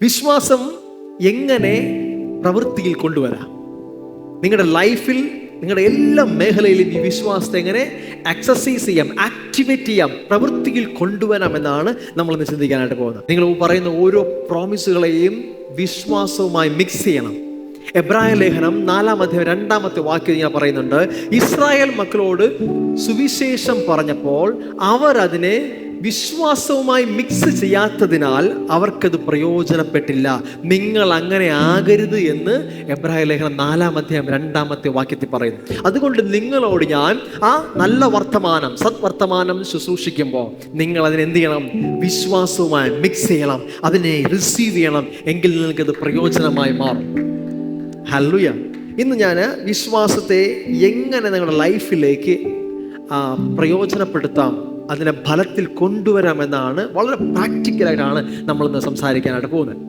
വിശ്വാസം എങ്ങനെ പ്രവൃത്തിയിൽ കൊണ്ടുവരാം? നിങ്ങളുടെ ലൈഫിൽ, നിങ്ങളുടെ എല്ലാ മേഖലയിലും ഈ വിശ്വാസത്തെ എങ്ങനെ എക്സസൈസ് ചെയ്യാം, ആക്ടിവേറ്റ് ചെയ്യാം, പ്രവൃത്തിയിൽ കൊണ്ടുവരാം എന്നാണ് നമ്മൾ ഇന്ന് ചിന്തിക്കാനായിട്ട് പോകുന്നത്. നിങ്ങൾ പറയുന്ന ഓരോ പ്രോമിസുകളെയും വിശ്വാസവുമായി മിക്സ് ചെയ്യണം. എബ്രായ ലേഖനം 4-ാം അധ്യായം 2-ാമത്തെ വാക്യം ഞാൻ പറയുന്നുണ്ട്, ഇസ്രായേൽ മക്കളോട് സുവിശേഷം പറഞ്ഞപ്പോൾ അവർ അതിനെ വിശ്വാസവുമായി മിക്സ് ചെയ്യാത്തതിനാൽ അവർക്കത് പ്രയോജനപ്പെട്ടില്ല. നിങ്ങൾ അങ്ങനെ ആകരുത് എന്ന് എബ്രായ ലേഖനം 4-ാം അധ്യായം 2-ാമത്തെ വാക്യത്തിൽ പറയുന്നു. അതുകൊണ്ട് നിങ്ങളോട് ഞാൻ ആ നല്ല വർത്തമാനം, സദ്വർത്തമാനം ശുശ്രൂഷിക്കുമ്പോൾ നിങ്ങൾ അതിനെ എന്ത് ചെയ്യണം? വിശ്വാസവുമായി മിക്സ് ചെയ്യണം, അതിനെ റിസീവ് ചെയ്യണം. എങ്കിൽ നിങ്ങൾക്കത് പ്രയോജനമായി മാറും. ഹല്ലേലൂയ. ഇന്ന് ഞാൻ വിശ്വാസത്തെ എങ്ങനെ നിങ്ങളുടെ ലൈഫിലേക്ക് പ്രയോജനപ്പെടുത്താം, അതിനെ ഫലത്തിൽ കൊണ്ടുവരാമെന്നാണ് വളരെ പ്രാക്ടിക്കലായിട്ടാണ് നമ്മളിന്ന് സംസാരിക്കാനായിട്ട് പോകുന്നത്.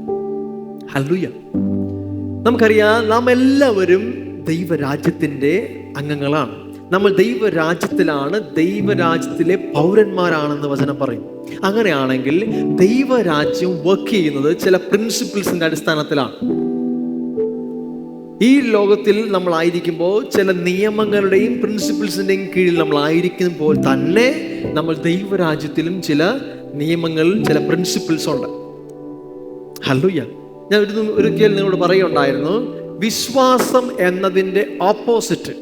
ഹല്ലേലൂയ. നമുക്കറിയാം, നാം എല്ലാവരും ദൈവരാജ്യത്തിൻ്റെ അംഗങ്ങളാണ്. നമ്മൾ ദൈവരാജ്യത്തിലാണ്, ദൈവരാജ്യത്തിലെ പൗരന്മാരാണെന്ന് വചനം പറയും. അങ്ങനെയാണെങ്കിൽ ദൈവരാജ്യം വർക്ക് ചെയ്യുന്നത് ചില പ്രിൻസിപ്പിൾസിൻ്റെ അടിസ്ഥാനത്തിലാണ്. ഈ ലോകത്തിൽ നമ്മളായിരിക്കുമ്പോൾ ചില നിയമങ്ങളുടെയും പ്രിൻസിപ്പിൾസിൻ്റെയും കീഴിൽ നമ്മളായിരിക്കുമ്പോൾ തന്നെ നമ്മൾ ദൈവരാജ്യത്തിലും ചില നിയമങ്ങൾ, ചില പ്രിൻസിപ്പിൾസ് ഉണ്ട്. ഹല്ലേലൂയ. ഞാൻ ഒരിക്കൽ നിങ്ങളോട് പറയുണ്ടായിരുന്നു, വിശ്വാസം എന്നതിൻ്റെ ഓപ്പോസിറ്റ്,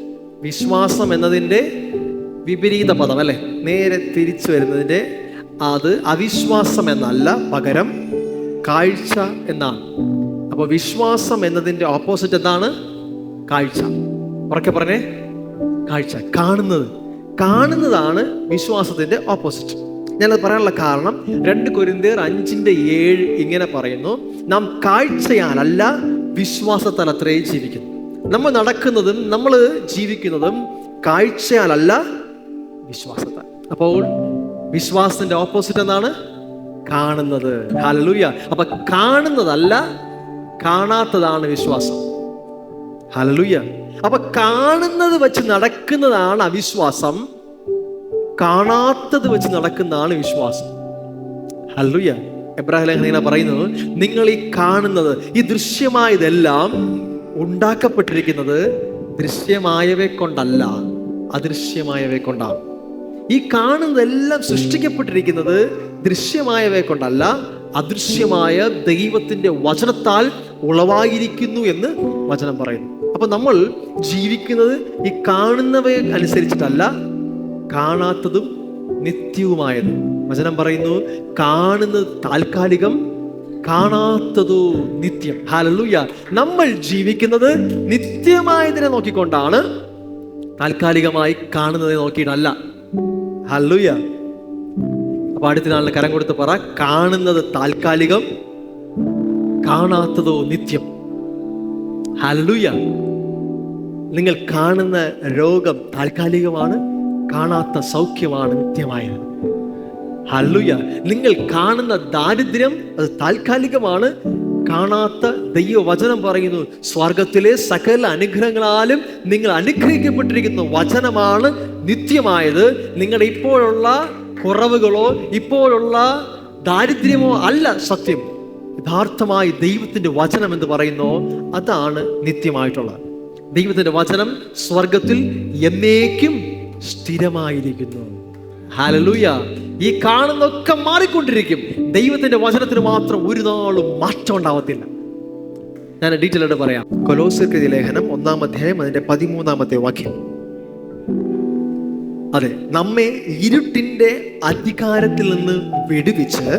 വിശ്വാസം എന്നതിൻ്റെ വിപരീത പദം അല്ലേ, നേരെ തിരിച്ചു വരുന്നതിൻ്റെ അത് അവിശ്വാസം എന്നല്ല, പകരം കാഴ്ച എന്നാണ്. അപ്പോൾ വിശ്വാസം എന്നതിൻ്റെ ഓപ്പോസിറ്റ് എന്താണ്? കാഴ്ച. ഉറക്കെ പറഞ്ഞേ, കാഴ്ച. കാണുന്നതാണ് വിശ്വാസത്തിൻ്റെ ഓപ്പോസിറ്റ്. ഞാനത് പറയാനുള്ള കാരണം 2 കൊരിന്ത്യർ 5:7 ഇങ്ങനെ പറയുന്നു, നാം കാഴ്ചയാലല്ല വിശ്വാസത്താൽ അത്രേ ജീവിക്കുന്നു. നമ്മൾ നടക്കുന്നതും നമ്മൾ ജീവിക്കുന്നതും കാഴ്ചയാലല്ല വിശ്വാസത്താൽ. അപ്പോൾ വിശ്വാസത്തിന്റെ ഓപ്പോസിറ്റ് എന്താണ്? കാണുന്നത്. ഹല്ലേലൂയ. അപ്പൊ കാണുന്നതല്ല, കാണാത്തതാണ് വിശ്വാസം. ഹല്ലേലൂയ. അപ്പൊ കാണുന്നത് വെച്ച് നടക്കുന്നതാണ് അവിശ്വാസം, കാണാത്തത് വെച്ച് നടക്കുന്നതാണ് വിശ്വാസം. ഹല്ലേലൂയ. എബ്രായ ലേഖനം ഇങ്ങനെ പറയുന്നത്, നിങ്ങൾ ഈ കാണുന്നത്, ഈ ദൃശ്യമായതെല്ലാം ഉണ്ടാക്കപ്പെട്ടിരിക്കുന്നത് ദൃശ്യമായവയെ കൊണ്ടല്ല, അദൃശ്യമായവയെ കൊണ്ടാണ്. ഈ കാണുന്നതെല്ലാം സൃഷ്ടിക്കപ്പെട്ടിരിക്കുന്നത് ദൃശ്യമായവയെ കൊണ്ടല്ല, അദൃശ്യമായ ദൈവത്തിന്റെ വചനത്താൽ ഉളവായിരിക്കുന്നു എന്ന് വചനം പറയുന്നു. അപ്പൊ നമ്മൾ ജീവിക്കുന്നത് ഈ കാണുന്നവയെ അനുസരിച്ചിട്ടല്ല, കാണാത്തതും നിത്യവുമായത്. വചനം പറയുന്നു, കാണുന്നത് താൽക്കാലികം, കാണാത്തതോ നിത്യം. ഹല്ലേലൂയ. നമ്മൾ ജീവിക്കുന്നത് നിത്യമായതിനെ നോക്കിക്കൊണ്ടാണ്, താൽക്കാലികമായി കാണുന്നതിനെ നോക്കിയിട്ടല്ല. ഹല്ലേലൂയ. അപ്പൊ അടുത്ത നാളിന് കരം കൊടുത്ത് പറ, കാണുന്നത് താൽക്കാലികം, കാണാത്തതോ നിത്യം. ഹല്ലേലൂയ. നിങ്ങൾ കാണുന്ന രോഗം താൽക്കാലികമാണ്, കാണാത്ത സൗഖ്യമാണ് നിത്യമായത്. ഹല്ലേലൂയ. നിങ്ങൾ കാണുന്ന ദാരിദ്ര്യം അത് താൽക്കാലികമാണ്, കാണാത്ത ദൈവവചനം പറയുന്നു സ്വർഗത്തിലെ സകല അനുഗ്രഹങ്ങളാലും നിങ്ങൾ അനുഗ്രഹിക്കപ്പെട്ടിരിക്കുന്ന വചനമാണ് നിത്യമായത്. നിങ്ങളുടെ ഇപ്പോഴുള്ള കുറവുകളോ ഇപ്പോഴുള്ള ദാരിദ്ര്യമോ അല്ല സത്യം. യഥാർത്ഥമായി ദൈവത്തിന്റെ വചനം എന്ന് പറയുന്നോ അതാണ് നിത്യമായിട്ടുള്ളത്. ദൈവത്തിന്റെ വചനം സ്വർഗത്തിൽ എന്നേക്കും സ്ഥിരമായിരിക്കുന്നു. ഹല്ലേലൂയ. ഈ കാണുന്നൊക്കെ മാറിക്കൊണ്ടിരിക്കും, ദൈവത്തിന്റെ വചനത്തിന് മാത്രം ഒരു നാളും മാറ്റം ഉണ്ടാവത്തില്ല. ഞാൻ ഡീറ്റെയിൽ ആയിട്ട് പറയാം. കൊലോസ്യർക്കെഴുതിയ ലേഖനം 1-ാം അധ്യായം അതിന്റെ 13-ാമത്തെ വാക്യം. അതെ, നമ്മെ ഇരുട്ടിന്റെ അധികാരത്തിൽ നിന്ന് വിടുവിച്ച്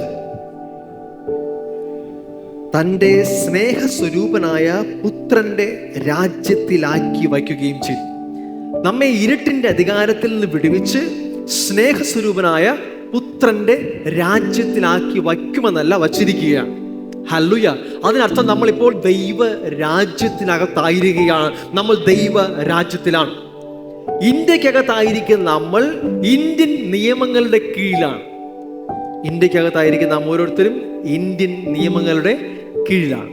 തൻ്റെ സ്നേഹസ്വരൂപനായ പുത്രന്റെ രാജ്യത്തിലാക്കി വയ്ക്കുകയും ചെയ്തു. നമ്മെ ഇരുട്ടിന്റെ അധികാരത്തിൽ നിന്ന് വിടുവിച്ച് സ്നേഹസ്വരൂപനായ പുത്രന്റെ രാജ്യത്തിലാക്കി വയ്ക്കുമെന്നല്ല, വച്ചിരിക്കുകയാണ്. ഹല്ലേലൂയ. അതിനർത്ഥം നമ്മളിപ്പോൾ ദൈവ രാജ്യത്തിനകത്തായിരിക്കുകയാണ്. നമ്മൾ ദൈവ രാജ്യത്തിലാണ്. ഇന്ത്യക്കകത്തായിരിക്കുന്ന നമ്മൾ ഇന്ത്യൻ നിയമങ്ങളുടെ കീഴിലാണ്. ഇന്ത്യക്കകത്തായിരിക്കുന്ന നാം ഓരോരുത്തരും ഇന്ത്യൻ നിയമങ്ങളുടെ കീഴിലാണ്.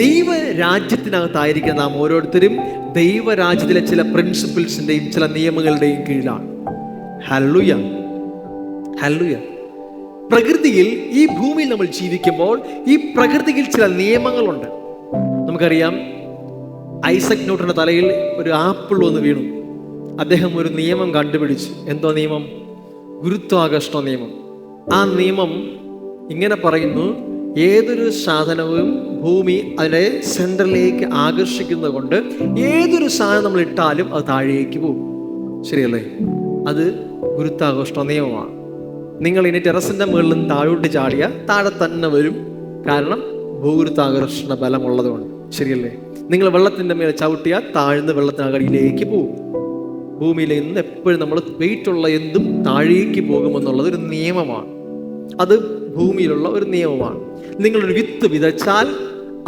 ദൈവ രാജ്യത്തിനകത്തായിരിക്കുന്ന നാം ഓരോരുത്തരും ദൈവരാജ്യത്തിലെ ചില പ്രിൻസിപ്പിൾസിന്റെയും ചില നിയമങ്ങളുടെയും കീഴിലാണ്. ഹല്ലേലൂയ. ഹല്ലേലൂയ. പ്രകൃതിയിൽ, ഈ ഭൂമിയിൽ നമ്മൾ ജീവിക്കുമ്പോൾ ഈ പ്രകൃതിയിൽ ചില നിയമങ്ങളുണ്ട്. നമുക്കറിയാം, ഐസക് ന്യൂട്ടന്റെ തലയിൽ ഒരു ആപ്പിൾ വന്ന് വീണു. അദ്ദേഹം ഒരു നിയമം കണ്ടുപിടിച്ചു. എന്തോ നിയമം? ഗുരുത്വാകർഷണ നിയമം. ആ നിയമം ഇങ്ങനെ പറയുന്നു: ഏതൊരു സാധനവും ഭൂമി അതിനെ സെൻട്രലിലേക്ക് ആകർഷിക്കുന്നത് കൊണ്ട് ഏതൊരു സാധനം നമ്മൾ ഇട്ടാലും അത് താഴേക്ക് പോകും. ശരിയല്ലേ? അത് ഗുരുത്വാകർഷണ നിയമമാണ്. നിങ്ങൾ ഇനി ടെറസിന്റെ മുകളിൽ നിന്ന് താഴോട്ട് ചാടിയാൽ താഴെ തന്നെ വരും. കാരണം ഭൂഗുരുത്വാകർഷണ ബലമുള്ളതുകൊണ്ട്. ശരിയല്ലേ? നിങ്ങൾ വെള്ളത്തിന്റെ മേലെ ചവിട്ടിയാൽ താഴ്ന്ന് വെള്ളത്തിനടിയിലേക്ക് പോകും. ഭൂമിയിൽ നിന്ന് എപ്പോഴും നമ്മൾ വെയിറ്റുള്ള എന്തും താഴേക്ക് പോകുമെന്നുള്ളത് ഒരു നിയമമാണ്. അത് ഭൂമിയിലുള്ള ഒരു നിയമമാണ്. നിങ്ങളൊരു വിത്ത് വിതച്ചാൽ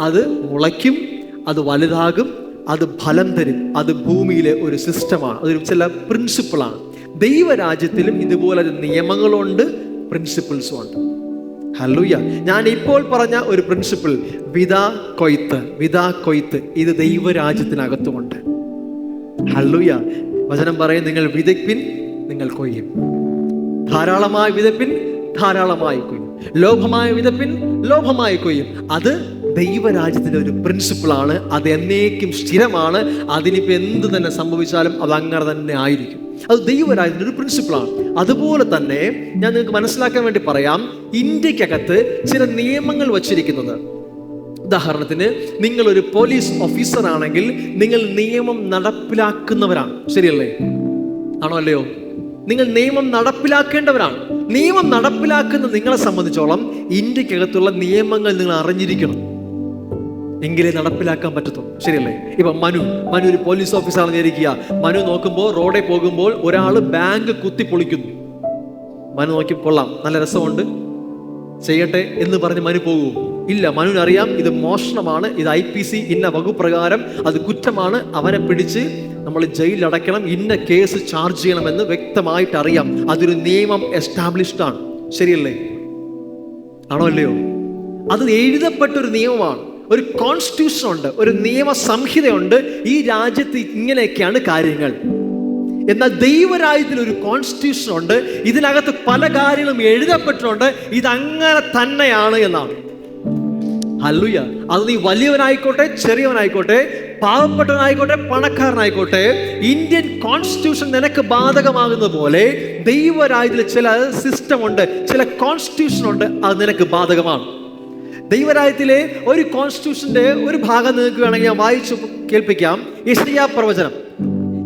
അത് മുളയ്ക്കും, അത് വലുതാകും, അത് ഫലം തരും. അത് ഭൂമിയിലെ ഒരു സിസ്റ്റമാണ്, അതൊരു ചില പ്രിൻസിപ്പിളാണ്. ദൈവരാജ്യത്തിലും ഇതുപോലെ നിയമങ്ങളുണ്ട്, പ്രിൻസിപ്പിൾസും ഉണ്ട്. ഹല്ലേലൂയ. ഞാൻ ഇപ്പോൾ പറഞ്ഞ ഒരു പ്രിൻസിപ്പിൾ, വിതാ കൊയ്ത്ത്, ഇത് ദൈവരാജ്യത്തിനകത്തുമുണ്ട്. ഹല്ലേലൂയ. വചനം പറയും, നിങ്ങൾ വിതയ്പ്പിൻ, നിങ്ങൾ കൊയ്യും. ധാരാളമായി വിതപ്പിൻ, ധാരാളമായി കൊയ്യും. ലോഭമായ വിതപ്പിൻ, ലോഭമായി കൊയ്യും. അത് ദൈവരാജ്യത്തിന്റെ ഒരു പ്രിൻസിപ്പിളാണ്. അത് എന്നേക്കും സ്ഥിരമാണ്. അതിനിപ്പോൾ എന്ത് തന്നെ സംഭവിച്ചാലും അത് അങ്ങനെ തന്നെ ആയിരിക്കും. അത് ദൈവരാജ്യത്തിന്റെ ഒരു പ്രിൻസിപ്പിളാണ്. അതുപോലെ തന്നെ ഞാൻ നിങ്ങൾക്ക് മനസ്സിലാക്കാൻ വേണ്ടി പറയാം, ഇന്ത്യക്കകത്ത് ചില നിയമങ്ങൾ വച്ചിരിക്കുന്നത്. ഉദാഹരണത്തിന്, നിങ്ങളൊരു പോലീസ് ഓഫീസർ ആണെങ്കിൽ നിങ്ങൾ നിയമം നടപ്പിലാക്കുന്നവരാണ്. ശരിയല്ലേ? ആണോ അല്ലയോ? നിങ്ങൾ നിയമം നടപ്പിലാക്കേണ്ടവരാണ്. നിയമം നടപ്പിലാക്കുന്ന നിങ്ങളെ സംബന്ധിച്ചോളം ഇന്ത്യക്കകത്തുള്ള നിയമങ്ങൾ നിങ്ങൾ അറിഞ്ഞിരിക്കണം, എങ്കിലേ നടപ്പിലാക്കാൻ പറ്റത്തുള്ളൂ. ശരിയല്ലേ? ഇപ്പൊ മനു ഒരു പോലീസ് ഓഫീസറാണെന്ന് വിചാരിക്കുക. മനു നോക്കുമ്പോൾ, റോഡിൽ പോകുമ്പോൾ ഒരാൾ ബാങ്ക് കുത്തി പൊളിക്കുന്നു. മനു നോക്കി, കൊള്ളാം, നല്ല രസമുണ്ട്, ചെയ്യട്ടെ എന്ന് പറഞ്ഞ് മനു പോകുമോ? ഇല്ല. മനുവിനറിയാം ഇത് മോഷണമാണ്, ഇത് IPC ഇന്ന വകുപ്രകാരം അത് കുറ്റമാണ്, അവനെ പിടിച്ച് നമ്മൾ ജയിലിൽ അടയ്ക്കണം, ഇന്ന കേസ് ചാർജ് ചെയ്യണമെന്ന് വ്യക്തമായിട്ട് അറിയാം. അതൊരു നിയമം എസ്റ്റാബ്ലിഷ്ഡ് ആണ്. ശരിയല്ലേ? ആണോ അല്ലയോ? അത് എഴുതപ്പെട്ടൊരു നിയമമാണ്. ഒരു കോൺസ്റ്റിറ്റ്യൂഷൻ ഉണ്ട്, ഒരു നിയമ സംഹിതയുണ്ട്. ഈ രാജ്യത്ത് ഇങ്ങനെയൊക്കെയാണ് കാര്യങ്ങൾ. എന്നാൽ ദൈവരാജ്യത്തിൽ ഒരു കോൺസ്റ്റിറ്റ്യൂഷൻ ഉണ്ട്. ഇതിനകത്ത് പല കാര്യങ്ങളും എഴുതപ്പെട്ടിട്ടുണ്ട്. ഇതങ്ങനെ തന്നെയാണ് എന്നാണ്. ഹല്ലേലൂയ. അത് നീ വലിയവനായിക്കോട്ടെ, ചെറിയവനായിക്കോട്ടെ, പാവപ്പെട്ടവനായിക്കോട്ടെ, പണക്കാരനായിക്കോട്ടെ, ഇന്ത്യൻ കോൺസ്റ്റിറ്റ്യൂഷൻ നിനക്ക് ബാധകമാകുന്ന പോലെ ദൈവരാജ്യത്തിൽ ചില സിസ്റ്റം ഉണ്ട്, ചില കോൺസ്റ്റിറ്റ്യൂഷൻ ഉണ്ട്, അത് നിനക്ക് ബാധകമാണ്. ദൈവരാജ്യത്തിലെ ഒരു കോൺസ്റ്റിറ്റ്യൂഷന്റെ ഒരു ഭാഗം നിങ്ങൾക്ക് വേണമെങ്കിൽ ഞാൻ വായിച്ചു കേൾപ്പിക്കാം. യെശയ്യാ പ്രവചനം.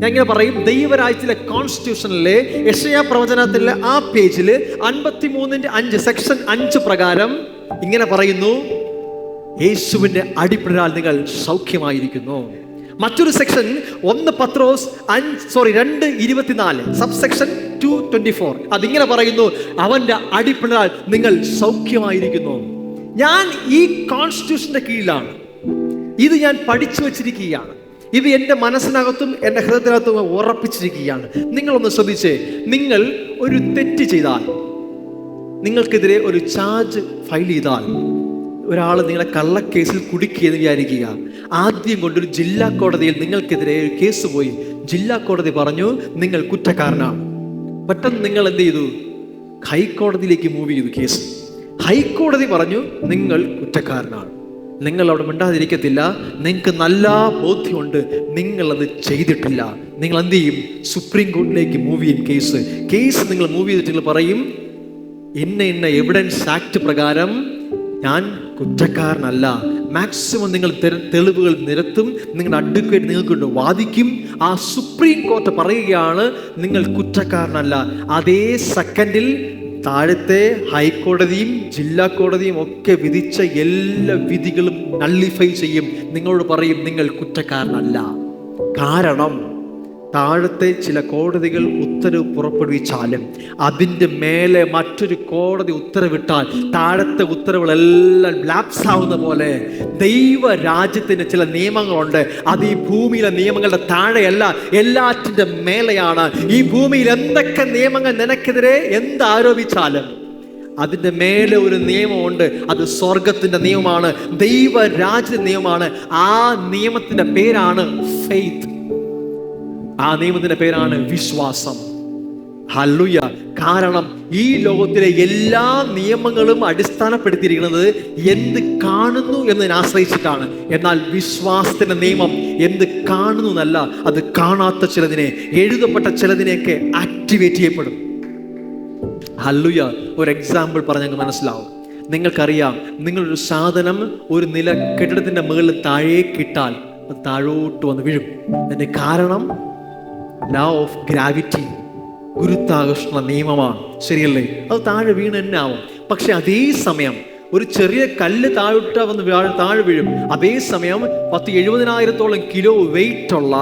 ഞാൻ ഇങ്ങനെ പറയും, ദൈവരാജ്യത്തിലെ കോൺസ്റ്റിറ്റ്യൂഷനിലെ യെശയ്യാ പ്രവചനത്തിലെ ആ പേജിൽ 53:5 സെക്ഷൻ 5 പ്രകാരം ഇങ്ങനെ പറയുന്നു: യേശുവിന്റെ അടിപ്പിണരാൽ നിങ്ങൾ സൗഖ്യമായിരിക്കുന്നു. മറ്റൊരു സെക്ഷൻ 1 പത്രോസ് 2:24 സബ്സെക്ഷൻ 2:24 അതിങ്ങനെ പറയുന്നു: അവന്റെ അടിപ്പിണരാൽ നിങ്ങൾ സൗഖ്യമായിരിക്കുന്നു. ഞാൻ ഈ കോൺസ്റ്റിറ്റ്യൂഷന്റെ കീഴിലാണ്. ഇത് ഞാൻ പഠിച്ചു വച്ചിരിക്കുകയാണ്. ഇത് എൻ്റെ മനസ്സിനകത്തും എൻ്റെ ഹൃദയത്തിനകത്തും ഉറപ്പിച്ചിരിക്കുകയാണ്. നിങ്ങളൊന്ന് ശ്രദ്ധിച്ചേ. നിങ്ങൾ ഒരു തെറ്റ് ചെയ്താൽ, നിങ്ങൾക്കെതിരെ ഒരു ചാർജ് ഫയൽ ചെയ്താൽ, ഒരാൾ നിങ്ങളെ കള്ളക്കേസിൽ കുടുക്കിയെന്ന് വിചാരിക്കുക. ആദ്യം കൊണ്ടൊരു ജില്ലാ കോടതിയിൽ നിങ്ങൾക്കെതിരെ ഒരു കേസ് പോയി. ജില്ലാ കോടതി പറഞ്ഞു നിങ്ങൾ കുറ്റക്കാരനാണ്. പെട്ടെന്ന് നിങ്ങൾ എന്ത് ചെയ്തു? ഹൈക്കോടതിയിലേക്ക് മൂവ് ചെയ്തു കേസ്. ഹൈക്കോടതി പറഞ്ഞു നിങ്ങൾ കുറ്റക്കാരനാണ്. നിങ്ങൾ അവിടെ മിണ്ടാതിരിക്കത്തില്ല. നിങ്ങൾക്ക് നല്ല ബോധ്യമുണ്ട് നിങ്ങളത് ചെയ്തിട്ടില്ല. നിങ്ങൾ എന്ത് ചെയ്യും? സുപ്രീം കോടതിയിലേക്ക് മൂവ് ചെയ്യും കേസ് നിങ്ങൾ മൂവ് ചെയ്തിട്ട് നിങ്ങൾ പറയും, ഇന്ന എവിഡൻസ് ആക്ട് പ്രകാരം ഞാൻ കുറ്റക്കാരനല്ല. മാക്സിമം നിങ്ങൾ തെളിവുകൾ നിരത്തും. നിങ്ങളുടെ അഡ്വക്കേറ്റ് നിങ്ങൾക്ക് വാദിക്കും. ആ സുപ്രീം കോടതി പറയുകയാണ് നിങ്ങൾ കുറ്റക്കാരനല്ല. അതേ സെക്കൻഡിൽ താഴത്തെ ഹൈക്കോടതിയും ജില്ലാ കോടതിയും ഒക്കെ വിധിച്ച എല്ലാ വിധികളും നള്ളിഫൈ ചെയ്യും. നിങ്ങളോട് പറയും നിങ്ങൾ കുറ്റക്കാരനല്ല. കാരണം താഴത്തെ ചില കോടതികൾ ഉത്തരവ് പുറപ്പെടുവിച്ചാലും അതിൻ്റെ മേലെ മറ്റൊരു കോടതി ഉത്തരവിട്ടാൽ താഴത്തെ ഉത്തരവുകളെല്ലാം ലാപ്സ് ആവുന്ന പോലെ ദൈവരാജ്യത്തിന് ചില നിയമങ്ങളുണ്ട്. അത് ഈ ഭൂമിയിലെ നിയമങ്ങളുടെ താഴെയല്ല, എല്ലാറ്റിൻ്റെ മേലെയാണ്. ഈ ഭൂമിയിൽ എന്തൊക്കെ നിയമങ്ങൾ നിനക്കെതിരെ എന്ത് ആരോപിച്ചാലും അതിൻ്റെ മേലെ ഒരു നിയമമുണ്ട്. അത് സ്വർഗത്തിൻ്റെ നിയമമാണ്, ദൈവരാജ്യത്തിൻ്റെ നിയമമാണ്. ആ നിയമത്തിൻ്റെ പേരാണ് ഫെയ്ത്ത്. ആ നിയമത്തിന്റെ പേരാണ് വിശ്വാസം. ഹല്ലേലൂയ. കാരണം ഈ ലോകത്തിലെ എല്ലാ നിയമങ്ങളും അടിസ്ഥാനപ്പെടുത്തിയിരിക്കുന്നത് എന്ത് കാണുന്നു എന്നതിനെ ആശ്രയിച്ചിട്ടാണ്. എന്നാൽ വിശ്വാസത്തിന്റെ നിയമം എന്ത് കാണുന്നു എന്നല്ല, അത് കാണാത്ത ചിലതിനെ, എഴുതപ്പെട്ട ചിലതിനെയൊക്കെ ആക്ടിവേറ്റ് ചെയ്യപ്പെടും. ഹല്ലേലൂയ. ഒരു എക്സാമ്പിൾ പറഞ്ഞാൽ മനസ്സിലാവും. നിങ്ങൾക്കറിയാം, നിങ്ങളൊരു സാധനം ഒരു നില കെട്ടിടത്തിന്റെ മുകളിൽ താഴേക്കിട്ടാൽ അത് താഴോട്ട് വന്ന് വീഴും. അതിന്റെ കാരണം ലോ ഓഫ് ഗ്രാവിറ്റി, ഗുരുത്വാകർഷണ നിയമമാണ്. ശരിയല്ലേ? അത് താഴെ വീണ് തന്നെ ആവും. പക്ഷെ അതേ സമയം ഒരു ചെറിയ കല്ല് താഴോട്ട് വന്ന് താഴെ വീഴും. അതേസമയം 70,000 കിലോ വെയിറ്റ് ഉള്ള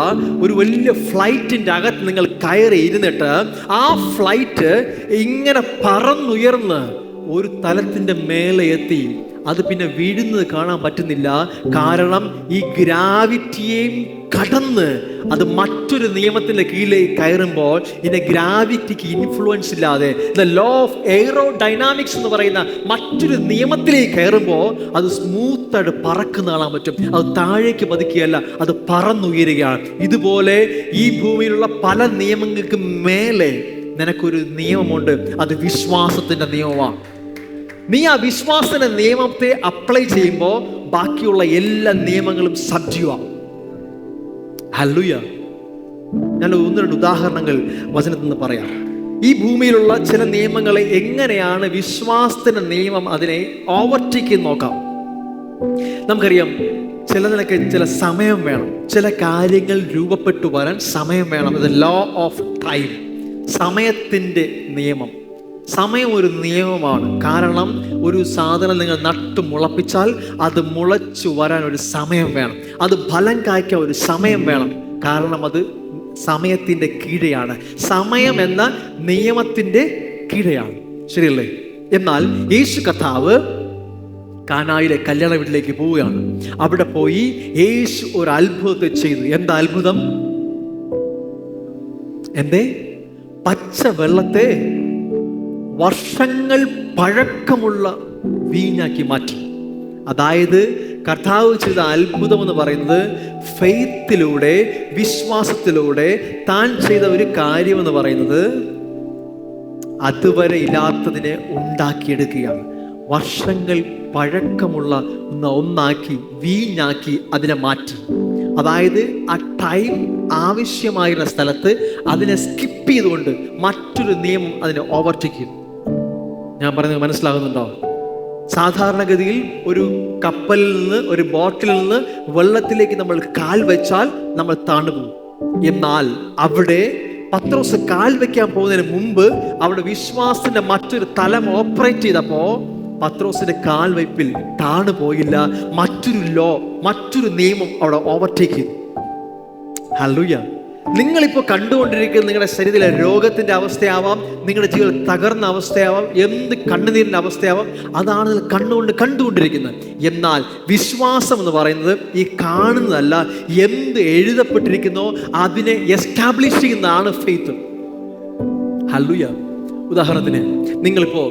ഒരു വലിയ ഫ്ലൈറ്റിന്റെ അകത്ത് നിങ്ങൾ കയറി ഇരുന്നിട്ട് ആ ഫ്ലൈറ്റ് ഇങ്ങനെ പറന്നുയർന്ന് ഒരു തലത്തിന്റെ മേലെ എത്തി. അത് പിന്നെ വീഴുന്നത് കാണാൻ പറ്റുന്നില്ല. കാരണം ഈ ഗ്രാവിറ്റിയെയും കടന്ന് അത് മറ്റൊരു നിയമത്തിന്റെ കീഴിലേക്ക് കയറുമ്പോൾ ഇതിന്റെ ഗ്രാവിറ്റിക്ക് ഇൻഫ്ലുവൻസ് ഇല്ലാതെ ദ ലോ ഓഫ് എയറോഡൈനാമിക്സ് എന്ന് പറയുന്ന മറ്റൊരു നിയമത്തിലേക്ക് കയറുമ്പോൾ അത് സ്മൂത്തായിട്ട് പറക്കുന്ന കാണാൻ പറ്റും. അത് താഴേക്ക് പതിക്കുകയല്ല, അത് പറന്നുയരുകയാണ്. ഇതുപോലെ ഈ ഭൂമിയിലുള്ള പല നിയമങ്ങൾക്ക് മേലെ നിനക്കൊരു നിയമമുണ്ട്. അത് വിശ്വാസത്തിന്റെ നിയമമാണ്. നീ ആ വിശ്വാസത്തിന്റെ നിയമത്തെ അപ്ലൈ ചെയ്യുമ്പോൾ ബാക്കിയുള്ള എല്ലാ നിയമങ്ങളും സജീവമാവും. ഹല്ലേലൂയ. ഞാൻ 1-2 ഉദാഹരണങ്ങൾ വചനത്തിൽ നിന്ന് പറയാം. ഈ ഭൂമിയിലുള്ള ചില നിയമങ്ങളെ എങ്ങനെയാണ് വിശ്വാസത്തിന്റെ നിയമം അതിനെ ഓവർടേക്ക് ചെയ്ത് നോക്കാം. നമുക്കറിയാം, ചിലതിനൊക്കെ ചില സമയം വേണം. ചില കാര്യങ്ങൾ രൂപപ്പെട്ടു വരാൻ സമയം വേണം. ഇത് ലോ ഓഫ് ടൈം, സമയത്തിന്റെ നിയമം. സമയം ഒരു നിയമമാണ്. കാരണം ഒരു സാധനം നിങ്ങൾ നട്ടു മുളപ്പിച്ചാൽ അത് മുളച്ചു വരാൻ ഒരു സമയം വേണം. അത് ഫലം കായ്ക്കാൻ ഒരു സമയം വേണം. കാരണം അത് സമയത്തിന്റെ കീഴെയാണ്. സമയം എന്ന നിയമത്തിന്റെ കീഴെയാണ്. ശരിയല്ലേ? എന്നാൽ യേശു കർത്താവ് കാനായിലെ കല്യാണ വീട്ടിലേക്ക് പോവുകയാണ്. അവിടെ പോയി യേശു ഒരു അത്ഭുതത്തെ ചെയ്തു. എന്താ അത്ഭുതം? എന്തേ? പച്ച വെള്ളത്തെ വർഷങ്ങൾ പഴക്കമുള്ള വീഞ്ഞാക്കി മാറ്റി. അതായത് കർത്താവ് ചെയ്ത അത്ഭുതം എന്ന് പറയുന്നത് ഫെയ്ത്തിലൂടെ, വിശ്വാസത്തിലൂടെ താൻ ചെയ്ത ഒരു കാര്യം എന്ന് പറയുന്നത് അതുവരെ ഇല്ലാത്തതിനെ ഉണ്ടാക്കിയെടുക്കുകയാണ്. വർഷങ്ങൾ പഴക്കമുള്ള ഒന്നാക്കി വീഞ്ഞാക്കി അതിനെ മാറ്റി. അതായത് ആ ടൈം ആവശ്യമായിരുന്ന സ്ഥലത്ത് അതിനെ സ്കിപ്പ് ചെയ്തുകൊണ്ട് മറ്റൊരു നിയമം അതിനെ ഓവർടേക്ക് ചെയ്തു. ഞാൻ പറയുന്നത് മനസ്സിലാകുന്നുണ്ടോ? സാധാരണഗതിയിൽ ഒരു കപ്പലിൽ നിന്ന്, ഒരു ബോട്ടിൽ നിന്ന് വെള്ളത്തിലേക്ക് നമ്മൾ കാൽ വെച്ചാൽ നമ്മൾ താണുപോകും. എന്നാൽ അവിടെ പത്രോസ് കാൽ വെക്കാൻ പോകുന്നതിന് മുമ്പ് അവിടെ വിശ്വാസത്തിന്റെ മറ്റൊരു തലം ഓപ്പറേറ്റ് ചെയ്തപ്പോ പത്രോസിന്റെ കാൽ വയ്പിൽ താണു പോയില്ല. മറ്റൊരു ലോ, മറ്റൊരു നിയമം അവിടെ ഓവർടേക്ക് ചെയ്തു. ഹല്ലേലൂയ. നിങ്ങളിപ്പോൾ കണ്ടുകൊണ്ടിരിക്കുന്ന നിങ്ങളുടെ ശരീരത്തിലെ രോഗത്തിന്റെ അവസ്ഥയാവാം, നിങ്ങളുടെ ജീവിതം തകർന്ന അവസ്ഥയാവാം, എന്ത് കണ്ണുനീരിന്റെ അവസ്ഥയാവാം, അതാണ് നിങ്ങൾ കണ്ടുകൊണ്ടിരിക്കുന്നത്. എന്നാൽ വിശ്വാസം എന്ന് പറയുന്നത് ഈ കാണുന്നതല്ല, എന്ത് എഴുതപ്പെട്ടിരിക്കുന്നോ അതിനെ എസ്റ്റാബ്ലിഷ് ചെയ്യുന്നതാണ് ഫെയ്ത്ത്. ഹല്ലേലൂയ. ഉദാഹരണത്തിന്, നിങ്ങളിപ്പോ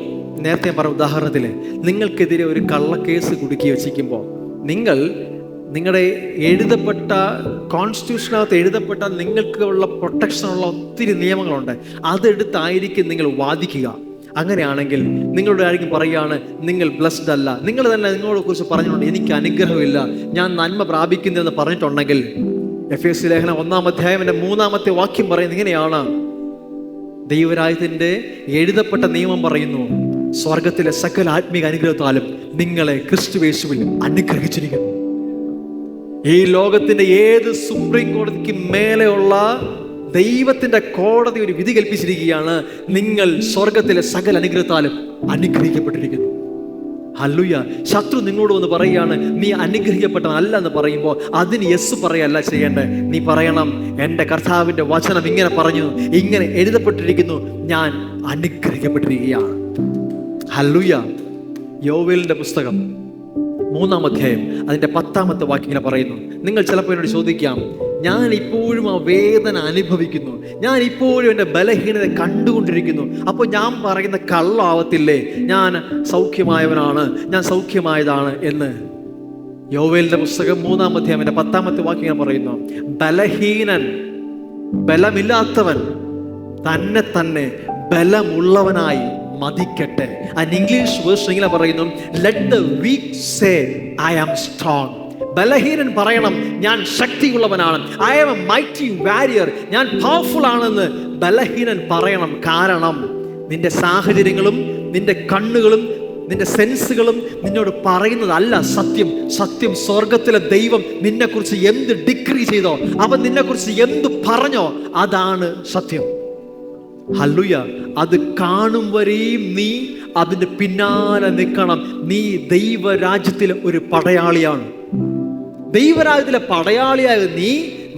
നേരത്തെ പറഞ്ഞ ഉദാഹരണത്തില് നിങ്ങൾക്കെതിരെ ഒരു കള്ളക്കേസ് കുടുക്കി വെച്ചിരിക്കുമ്പോൾ നിങ്ങളുടെ എഴുതപ്പെട്ട കോൺസ്റ്റിറ്റ്യൂഷനകത്ത് എഴുതപ്പെട്ട നിങ്ങൾക്കുള്ള പ്രൊട്ടക്ഷനുള്ള ഒത്തിരി നിയമങ്ങളുണ്ട്. അതെടുത്തായിരിക്കും നിങ്ങൾ വാദിക്കുക. അങ്ങനെയാണെങ്കിൽ നിങ്ങളുടെ ആരെങ്കിലും പറയുകയാണ് നിങ്ങൾ ബ്ലസ്ഡ് അല്ല, നിങ്ങൾ തന്നെ നിങ്ങളെ കുറിച്ച് പറഞ്ഞിട്ടുണ്ട് എനിക്ക് അനുഗ്രഹമില്ല, ഞാൻ നന്മ പ്രാപിക്കുന്നെന്ന് പറഞ്ഞിട്ടുണ്ടെങ്കിൽ എഫേസ്യ ലേഖനം 1-ാം അധ്യായം 3-ാമത്തെ വാക്യം പറയുന്നത് ഇങ്ങനെയാണ്: ദൈവരാജ്യത്തിന്റെ എഴുതപ്പെട്ട നിയമം പറയുന്നു, സ്വർഗത്തിലെ സകല ആത്മീക അനുഗ്രഹത്താലും നിങ്ങളെ ക്രിസ്തുയേശുവിൽ അനുഗ്രഹിച്ചിരിക്കുന്നു. ഈ ലോകത്തിന്റെ ഏത് സുപ്രീം കോടതിക്ക് മേലെയുള്ള ദൈവത്തിന്റെ കോടതി ഒരു വിധി കൽപ്പിച്ചിരിക്കുകയാണ്, നിങ്ങൾ സ്വർഗത്തിലെ സകല അനുഗ്രഹത്താലും അനുഗ്രഹിക്കപ്പെട്ടിരിക്കുന്നു. ഹല്ലേലൂയ. ശത്രു നിങ്ങളോട് വന്ന് പറയുകയാണ് നീ അനുഗ്രഹിക്കപ്പെട്ടതല്ല എന്ന് പറയുമ്പോൾ അതിന് യെസ് പറയല്ല ചെയ്യേണ്ടത്. നീ പറയണം, എൻ്റെ കർത്താവിൻ്റെ വചനം ഇങ്ങനെ പറഞ്ഞു, ഇങ്ങനെ എഴുതപ്പെട്ടിരിക്കുന്നു, ഞാൻ അനുഗ്രഹിക്കപ്പെട്ടിരിക്കുകയാണ്. ഹല്ലേലൂയ. യോവേലിന്റെ പുസ്തകം 3-ാം അധ്യായം അതിൻ്റെ 10-ാമത്തെ വാക്യം ഇങ്ങനെ പറയുന്നു. നിങ്ങൾ ചിലപ്പോൾ എന്നോട് ചോദിക്കാം, ഞാൻ ഇപ്പോഴും ആ വേദന അനുഭവിക്കുന്നു, ഞാൻ ഇപ്പോഴും എൻ്റെ ബലഹീനത കണ്ടുകൊണ്ടിരിക്കുന്നു, അപ്പോൾ ഞാൻ പറയുന്ന കള്ളാവത്തില്ലേ, ഞാൻ സൗഖ്യമായവനാണ്, ഞാൻ സൗഖ്യമായതാണ് എന്ന്. യോവേലിന്റെ പുസ്തകം 3-ാം അധ്യായം 10-ാമത്തെ വാക്യം പറയുന്നു, ബലഹീനൻ, ബലമില്ലാത്തവൻ തന്നെ തന്നെ ബലമുള്ളവനായി മതിക്കട്ടെ. ഇംഗ്ലീഷ് വേർഷൻ ഇങ്ങനെ പറയുന്നു, let the weak say I am strong. ബലഹീനൻ പറയണം, ഞാൻ ശക്തിയുള്ളവനാണ്. I am a mighty warrior, ഞാൻ പവർഫുൾ ആണെന്ന് ബലഹീനൻ പറയണം. കാരണം നിന്റെ സാഹചര്യങ്ങളും നിന്റെ കണ്ണുകളും നിന്റെ സെൻസുകളും നിന്നോട് പറയുന്നതല്ല സത്യം. സത്യം സ്വർഗത്തിലെ ദൈവം നിന്നെക്കുറിച്ച് എന്ത് ഡിക്രി ചെയ്തോ, അവൻ നിന്നെക്കുറിച്ച് എന്ത് പറഞ്ഞോ, അതാണ് സത്യം. ഹല്ലേലൂയ. അത് കാണും വരെയും നീ അതിന്റെ പിന്നാലെ നിൽക്കണം. നീ ദൈവരാജ്യത്തിലെ ഒരു പടയാളിയാണ്. ദൈവരാജ്യത്തിലെ പടയാളിയായ നീ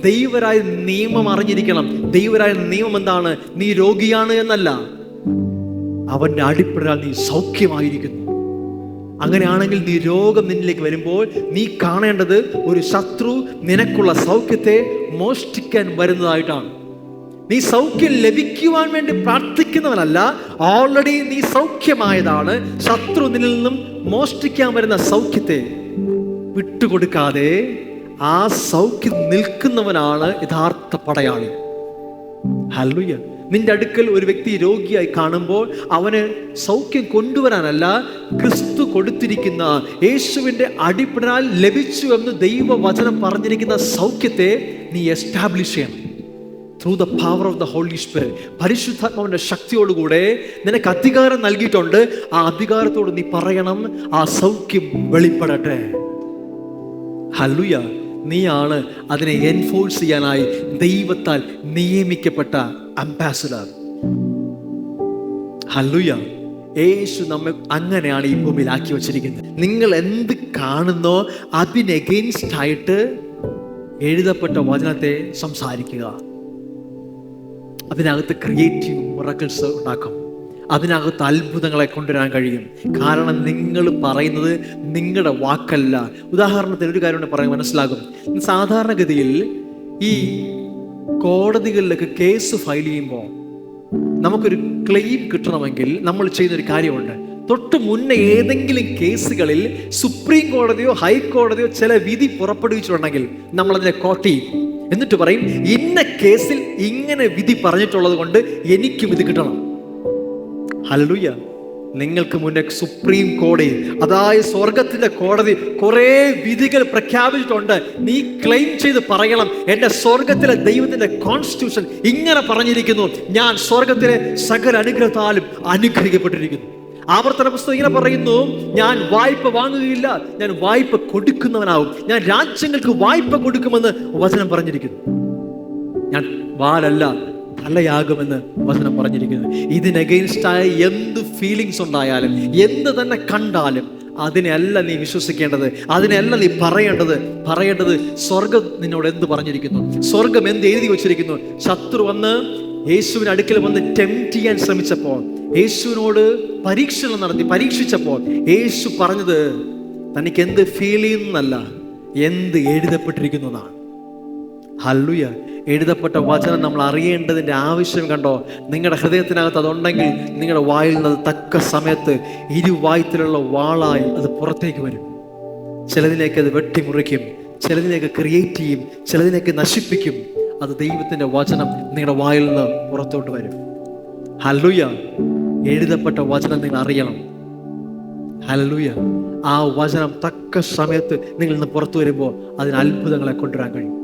ദൈവരായ നിയമം അറിഞ്ഞിരിക്കണം. ദൈവരായ നിയമം എന്താണ്? നീ രോഗിയാണ് എന്നല്ല, അവന്റെ അടിപ്പെടാൻ നീ സൗഖ്യമായിരിക്കുന്നു. അങ്ങനെയാണെങ്കിൽ നീ രോഗം നിന്നിലേക്ക് വരുമ്പോൾ നീ കാണേണ്ടത് ഒരു ശത്രു നിനക്കുള്ള സൗഖ്യത്തെ മോഷ്ടിക്കാൻ വരുന്നതായിട്ടാണ്. നീ സൗഖ്യം ലഭിക്കുവാൻ വേണ്ടി പ്രാർത്ഥിക്കുന്നവനല്ല, ഓൾറെഡി നീ സൗഖ്യമായതാണ്. ശത്രു നിന്നിൽ നിന്നും മോഷ്ടിക്കാൻ വരുന്ന സൗഖ്യത്തെ വിട്ടുകൊടുക്കാതെ ആ സൗഖ്യം നിൽക്കുന്നവനാണ് യഥാർത്ഥ പടയാളി. ഹല്ലേലൂയ. നിന്റെ അടുക്കൽ ഒരു വ്യക്തി രോഗിയായി കാണുമ്പോൾ അവന് സൗഖ്യം കൊണ്ടുവരാനല്ല, ക്രിസ്തു കൊടുത്തിരിക്കുന്ന യേശുവിൻ്റെ അടിപ്പിടനാൽ ലഭിച്ചു എന്ന് ദൈവവചനം പറഞ്ഞിരിക്കുന്ന സൗഖ്യത്തെ നീ എസ്റ്റാബ്ലിഷ് ചെയ്യണം. Through the power of the Holy Spirit. പരിശുദ്ധാത്മാവിന്റെ ശക്തിയോടുകൂടെ നിനക്ക് അധികാരം നൽകിയിട്ടുണ്ട്. ആ അധികാരത്തോട് നീ പറയണം, ആ സൗഖ്യം വെളിപ്പെടട്ടെ. ഹല്ലേലൂയ. നീയാണ് അതിനെ എൻഫോഴ്സ് ചെയ്യാനായി ദൈവത്താൽ നിയമിക്കപ്പെട്ട അംബാസഡർ. ഹല്ലേലൂയ. യേശു നമ്മെ അങ്ങനെയാണ് ഈ ഭൂമിയിൽ ആക്കി വച്ചിരിക്കുന്നത്. നിങ്ങൾ എന്ത് കാണുന്നോ അതിന് എഗെയിൻസ്റ്റ് ആയിട്ട് എഴുതപ്പെട്ട വചനത്തെ സംസാരിക്കുക. അതിനകത്ത് ക്രിയേറ്റീവ് മിറക്കിൾസ് ഉണ്ടാക്കും. അതിനകത്ത് അത്ഭുതങ്ങളെ കൊണ്ടുവരാൻ കഴിയും. കാരണം നിങ്ങൾ പറയുന്നത് നിങ്ങളുടെ വാക്കല്ല. ഉദാഹരണത്തിന് ഒരു കാര്യം പറയാൻ മനസ്സിലാകും. സാധാരണഗതിയിൽ ഈ കോടതികളിലൊക്കെ കേസ് ഫയൽ ചെയ്യുമ്പോൾ നമുക്കൊരു ക്ലെയിം കിട്ടണമെങ്കിൽ നമ്മൾ ചെയ്യുന്നൊരു കാര്യമുണ്ട്. തൊട്ട് മുന്നേ ഏതെങ്കിലും കേസുകളിൽ സുപ്രീം കോടതിയോ ഹൈക്കോടതിയോ ചില വിധി പുറപ്പെടുവിച്ചിട്ടുണ്ടെങ്കിൽ നമ്മളതിനെ കോട്ട് ചെയ്യും. എന്നിട്ട് പറയും, ഇന്ന കേസിൽ ഇങ്ങനെ വിധി പറഞ്ഞിട്ടുള്ളത് കൊണ്ട് എനിക്കും ഇത് കിട്ടണം. ഹല്ലേലൂയ. നിങ്ങൾക്ക് മുന്നേ സുപ്രീം കോടതി, അതായത് സ്വർഗത്തിന്റെ കോടതി, കുറെ വിധികൾ പ്രഖ്യാപിച്ചിട്ടുണ്ട്. നീ ക്ലെയിം ചെയ്ത് പറയണം, എന്റെ സ്വർഗത്തിലെ ദൈവത്തിന്റെ കോൺസ്റ്റിറ്റ്യൂഷൻ ഇങ്ങനെ പറഞ്ഞിരിക്കുന്നു, ഞാൻ സ്വർഗത്തിലെ സകല അനുഗ്രഹത്താലും അനുഗ്രഹിക്കപ്പെട്ടിരിക്കുന്നു. ആവർത്തന പുസ്തകം ഇങ്ങനെ പറയുന്നു, ഞാൻ വായ്പ വാങ്ങുകയില്ല, ഞാൻ വായ്പ കൊടുക്കുന്നവനാവും, ഞാൻ രാജ്യങ്ങൾക്ക് വായ്പ കൊടുക്കുമെന്ന് വചനം പറഞ്ഞിരിക്കുന്നു. ഞാൻ വാലല്ല തലയാകുമെന്ന് വചനം പറഞ്ഞിരിക്കുന്നു. ഇതിന് അഗെയിൻസ്റ്റായ എന്ത് ഫീലിങ്സ് ഉണ്ടായാലും, എന്ത് തന്നെ കണ്ടാലും അതിനെയല്ല നീ വിശ്വസിക്കേണ്ടത്, അതിനെയല്ല നീ പറയേണ്ടത് സ്വർഗം നിന്നോട് എന്ത് പറഞ്ഞിരിക്കുന്നു, സ്വർഗം എന്ത് എഴുതി വച്ചിരിക്കുന്നു. ശത്രു വന്ന് യേശുവിന് അടുക്കൽ വന്ന് ടെംപ്റ്റ് ചെയ്യാൻ ശ്രമിച്ചപ്പോൾ, യേശുവിനോട് പരീക്ഷണം നടത്തി പരീക്ഷിച്ചപ്പോൾ യേശു പറഞ്ഞത് തനിക്ക് എന്ത് ഫീൽ ചെയ്യുന്നല്ല, എന്ത് എഴുതപ്പെട്ടിരിക്കുന്നതാണ്. ഹല്ലേലൂയ. എഴുതപ്പെട്ട വചനം നമ്മൾ അറിയേണ്ടതിൻ്റെ ആവശ്യം കണ്ടോ? നിങ്ങളുടെ ഹൃദയത്തിനകത്ത് അതുണ്ടെങ്കിൽ നിങ്ങളുടെ വായിൽ നിന്ന് തക്ക സമയത്ത് ഇരുവായ്ത്തിലുള്ള വാളായി അത് പുറത്തേക്ക് വരും. ചിലതിലേക്ക് അത് വെട്ടിമുറിക്കും, ചിലതിലേക്ക് ക്രിയേറ്റ് ചെയ്യും, ചിലതിലേക്ക് നശിപ്പിക്കും. അത് ദൈവത്തിൻ്റെ വചനം നിങ്ങളുടെ വായിൽ നിന്ന് പുറത്തോട്ട് വരും. ഹല്ലേലൂയ. എഴുതപ്പെട്ട വചനം നിങ്ങൾ അറിയണം. ഹല്ലേലൂയ. ആ വചനം തക്ക സമയത്ത് നിങ്ങളിൽ നിന്ന് പുറത്തു വരുമ്പോൾ അതിന് അത്ഭുതങ്ങളെ കൊണ്ടുവരാൻ കഴിയും.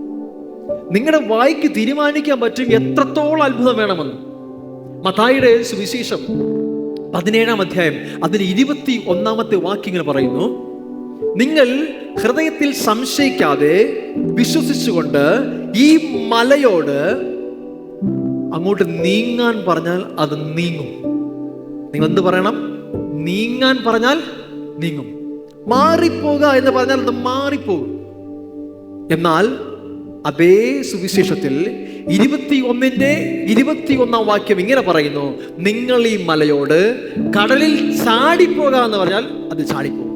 നിങ്ങളുടെ വായിക്ക് തീരുമാനിക്കാൻ പറ്റും എത്രത്തോളം അത്ഭുതം വേണമെന്ന്. മത്തായിയുടെ സുവിശേഷം 17-ാം അധ്യായം അതിന് 21-ാമത്തെ വാക്യങ്ങൾ പറയുന്നു, നിങ്ങൾ ഹൃദയത്തിൽ സംശയിക്കാതെ വിശ്വസിച്ചുകൊണ്ട് ഈ മലയോട് അങ്ങോട്ട് നീങ്ങാൻ പറഞ്ഞാൽ അത് നീങ്ങും. നിങ്ങൾ എന്ത് പറയണം? നീങ്ങാൻ പറഞ്ഞാൽ നീങ്ങും. മാറിപ്പോക എന്ന് പറഞ്ഞാൽ അത് മാറിപ്പോകും. എന്നാൽ അതേ സുവിശേഷത്തിൽ 21-ന്റെ 21-ാം വാക്യം ഇങ്ങനെ പറയുന്നു, നിങ്ങൾ ഈ മലയോട് കടലിൽ ചാടിപ്പോകാന്ന് പറഞ്ഞാൽ അത് ചാടിപ്പോകും.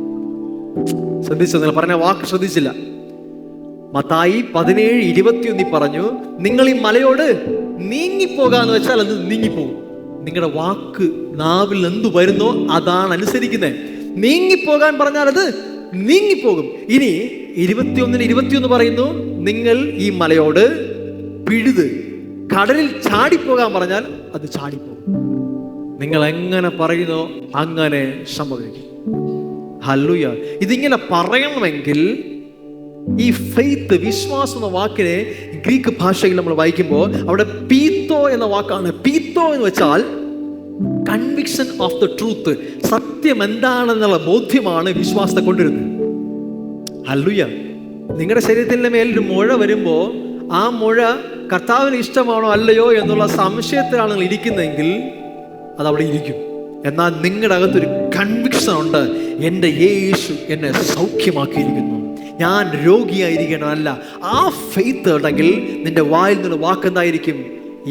ശ്രദ്ധിച്ചോ? നിങ്ങൾ പറഞ്ഞ വാക്ക് ശ്രദ്ധിച്ചില്ല. മത്തായി 17:21 പറഞ്ഞു, നിങ്ങൾ ഈ മലയോട് നീങ്ങിപ്പോകാന്ന് വെച്ചാൽ അത് നീങ്ങിപ്പോകും. നിങ്ങളുടെ വാക്ക് നാവിൽ എന്തു വരുന്നോ അതാണ് അനുസരിക്കുന്നത്. നീങ്ങിപ്പോകാൻ പറഞ്ഞാൽ അത് നീങ്ങിപ്പോകും. ഇനി 21-ന് 21 പറയുന്നു, നിങ്ങൾ ഈ മലയോട് പിഴുത് കടലിൽ ചാടിപ്പോകാൻ പറഞ്ഞാൽ അത് ചാടിപ്പോകും. നിങ്ങൾ എങ്ങനെ പറയുന്നോ അങ്ങനെ സംഭവിക്കും. ഹല്ലേലൂയ. ഇതിങ്ങനെ പറയണമെങ്കിൽ ഈ ഫെയ്ത്ത്, വിശ്വാസം എന്ന വാക്കിനെ ഗ്രീക്ക് ഭാഷയിൽ നമ്മൾ വായിക്കുമ്പോൾ അവിടെ പീത്തോ എന്ന വാക്കാണ്. പീത്തോ എന്ന് വെച്ചാൽ കൺവിക്ഷൻ ഓഫ് ദ ട്രൂത്ത്, സത്യം എന്താണെന്നുള്ള ബോധ്യമാണ് വിശ്വാസത്തെ കൊണ്ടുവരുന്നത്. ഹല്ലേലൂയ. നിങ്ങളുടെ ശരീരത്തിൻ്റെ മേലൊരു മുഴ വരുമ്പോൾ ആ മുഴ കർത്താവിന് ഇഷ്ടമാണോ അല്ലയോ എന്നുള്ള സംശയത്തിലാണ് നിങ്ങൾ ഇരിക്കുന്നതെങ്കിൽ അതവിടെ ഇരിക്കും. എന്നാൽ നിങ്ങളുടെ അകത്തൊരു കൺവിക്ഷൻ ഉണ്ട്, എൻ്റെ യേശു എന്നെ സൗഖ്യമാക്കിയിരിക്കുന്നു, ഞാൻ രോഗിയായിരിക്കണമല്ല. ആ ഫെയ്ത്ത് ഉണ്ടെങ്കിൽ നിന്റെ വായിൽ നിന്ന് വാക്കെന്തായിരിക്കും?